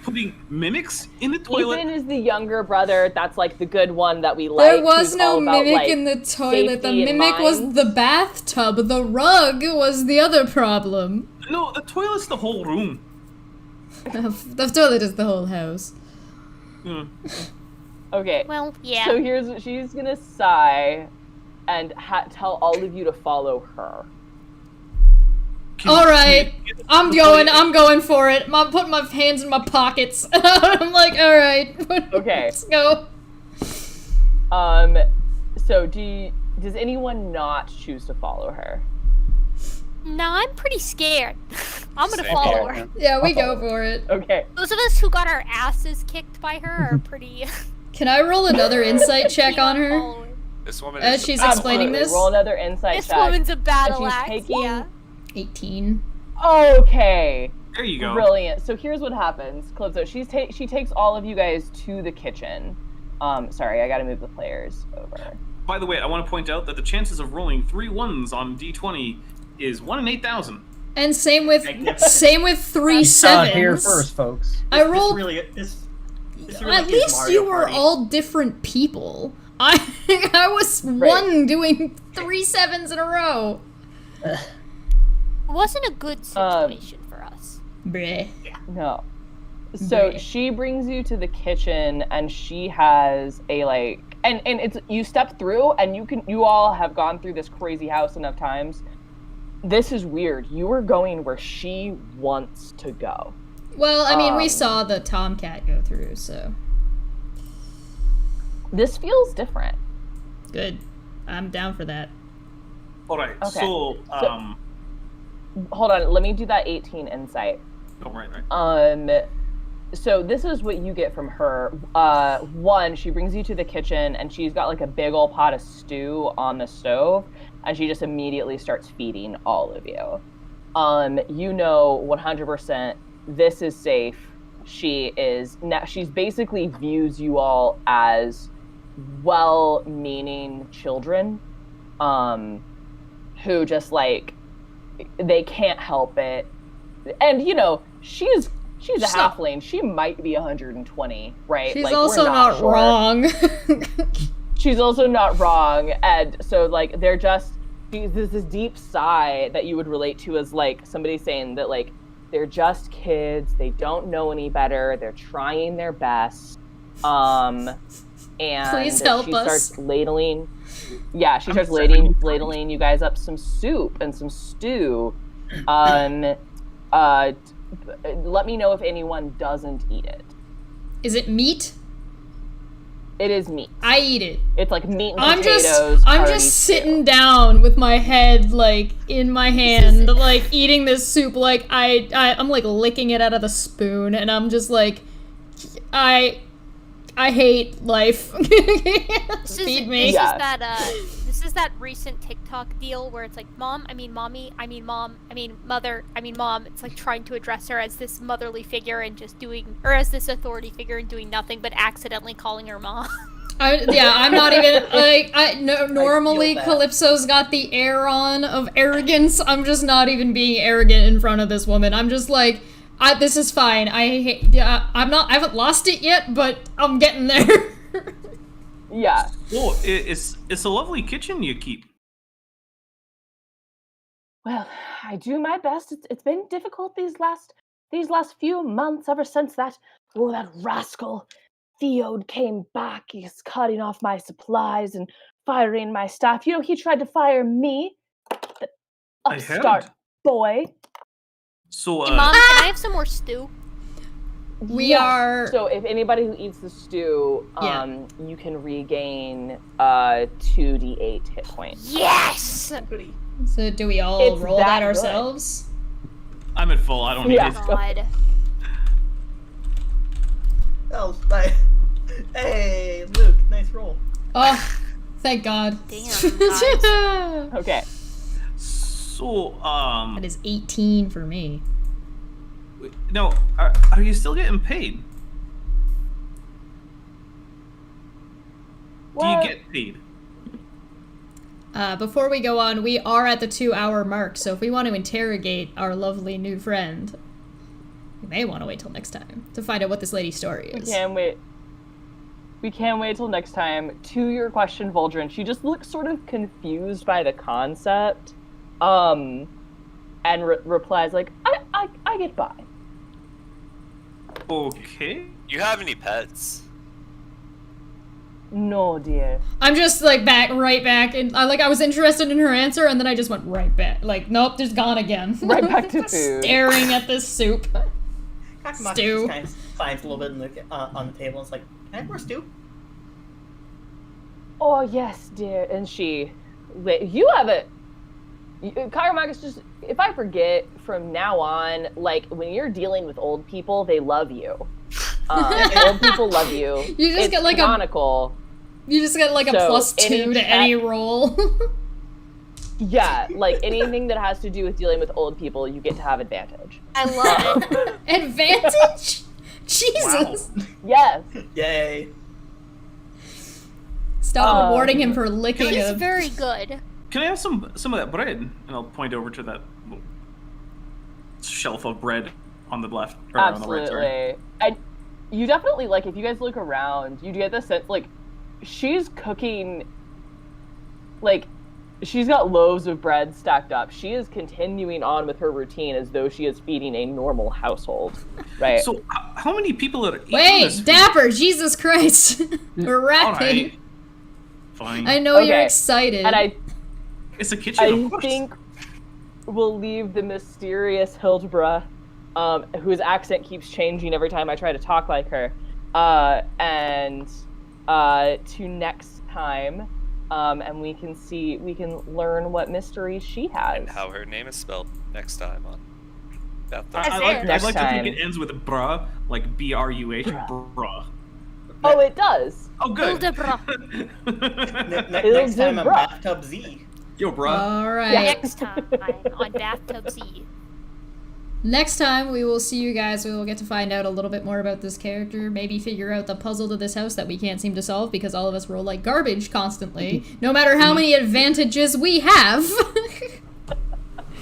putting mimics in the toilet. Ethan is the younger brother. That's, like, the good one that we like. There was who's no all about, mimic like, in the toilet. The safety in mimic was mind. the bathtub. The rug was the other problem. No, the toilet's the whole room. The toilet is the whole house. Hmm. Okay. Well, yeah. So here's what she's gonna sigh and tell all of you to follow her. All right, Can you- I'm going for it. I'm putting my hands in my pockets. I'm like, all right, Okay. let's go. So does anyone not choose to follow her? No, I'm pretty scared. I'm gonna Same follow here. her. Yeah, we I'll go for it. Okay. Those of us who got our asses kicked by her are pretty. Can I roll another insight check on her? following. This woman As is she's a explaining Absolutely. this? Roll another insight This check. woman's a battle she's axe. taking- Yeah. 18. Okay. There you go. Brilliant. So here's what happens, Calypso. She takes all of you guys to the kitchen. Sorry, I gotta move the players over. By the way, I want to point out that the chances of rolling 3 1s on D20 is 1 in 8,000. And same with Magnificent. 3 You saw it sevens. here first, folks. I rolled. This really At is least Mario you were Party. all different people. I was one doing 3 sevens in a row. It wasn't a good situation for us. Bleh. No. So Bleh. she brings you to the kitchen, and she has a and it's you step through, and you all have gone through this crazy house enough times. This is weird. You are going where she wants to go. Well, I mean, we saw the Tomcat go through, so This feels different. good. I'm down for that. All right. Okay. So, Hold on, let me do that 18 insight. oh, right. So this is what you get from her. One, she brings you to the kitchen, and she's got like a big old pot of stew on the stove, and she just immediately starts feeding all of you. You know 100% this is safe. She's basically views you all as well-meaning children, who just they can't help it. And she's a halfling. She might be 120, right? She's Like, we're also not sure. wrong. She's also not wrong, and so they're just there's this deep sigh that you would relate to as somebody saying that they're just kids, they don't know any better, they're trying their best, and Please help she us. starts ladling. Yeah, she starts ladling you guys up some soup and some stew. Let me know if anyone doesn't eat it. Is it meat? It is meat. I eat it. It's like meat and I'm potatoes. I'm hearty just stew. sitting down with my head in my hand, eating this soup. I'm licking it out of the spoon, and I'm just I hate life. Feed me. This is that recent TikTok deal where it's like mom, I mean mommy, I mean mom, I mean mother, I mean mom. It's like trying to address her as this motherly figure and just as this authority figure and doing nothing but accidentally calling her mom. I'm not even normally that. Calypso's got the air on of arrogance. I'm just not even being arrogant in front of this woman. I'm just this is fine. I haven't lost it yet, but I'm getting there. Yeah. Oh, it's a lovely kitchen you keep. Well, I do my best. It's been difficult these last few months, ever since that rascal Theod came back. He's cutting off my supplies and firing my staff. He tried to fire me. The I heard. upstart boy. So, Hey, mom, can I have some more stew? We are. So if anybody who eats the stew, you can regain 2d8 hit points. Yes! Goody. So do we all It's roll that that good. ourselves? I'm at full. I don't need Yeah. it. God. Oh, hey, Luke, nice roll. Oh, thank God. Damn, guys. Okay. So, That is 18 for me. no, are you still getting paid? Well, Do you get paid? Before we go on, we are at the 2-hour mark, so if we want to interrogate our lovely new friend, we may want to wait till next time to find out what this lady's story we is. can't wait. We can't wait till next time. To your question, Vol'jin, she just looks sort of confused by the concept, and replies I get by. Okay. You have any pets? No, dear. I'm just right back, and I was interested in her answer, and then I just went right back. Nope, just gone again. Right back to food. Staring at this soup. Kakamaki Stew. just kind of finds a little bit on the table and is like, can I have more stew? Oh yes, dear. And you have Karamaka's just, if I forget from now on, like when you're dealing with old people, they love you. Old people love you. You just it's get like canonical. You just get like a So, +2 to any roll. Yeah, like anything that has to do with dealing with old people, you get to have advantage. I love it. Advantage? Jesus. Yes. Yay. Stop rewarding him for licking He's a... very good. Can I have some of that bread? And I'll point over to that little shelf of bread on the left or on the right. Sorry. Absolutely. And you definitely, like, if you guys look around, you get the sense, like, she's cooking, like, she's got loaves of bread stacked up. She is continuing on with her routine as though she is feeding a normal household, right? So, how many people are eating Wait, this? Dapper, Jesus Christ. We're rapping. Alright. Fine. I know you're excited. And It's a kitchen, of I course. think we'll leave the mysterious Hildebra, whose accent keeps changing every time I try to talk like her, and to next time. And we can learn what mysteries she has. And how her name is spelled next time on Bathtub. I like Next to time. think it ends with bruh, like BRUH, bruh. Oh, it does. Oh, good. Hildebra. Next time on Bruh. Bathtub Z. Yo, bruh. Alright. Next time on Bathtub Z. Next time we will see you guys. We will get to find out a little bit more about this character. Maybe figure out the puzzle to this house that we can't seem to solve because all of us roll like garbage constantly, no matter how many advantages we have.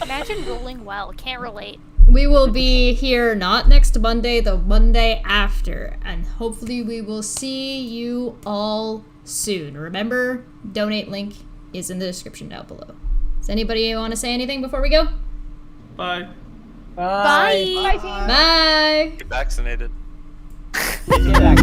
Imagine rolling well. Can't relate. We will be here not next Monday, the Monday after, and hopefully we will see you all soon. Remember, donate link is in the description down below. Does anybody want to say anything before we go? Bye. Bye. Bye, team. Bye. Get vaccinated. Yeah.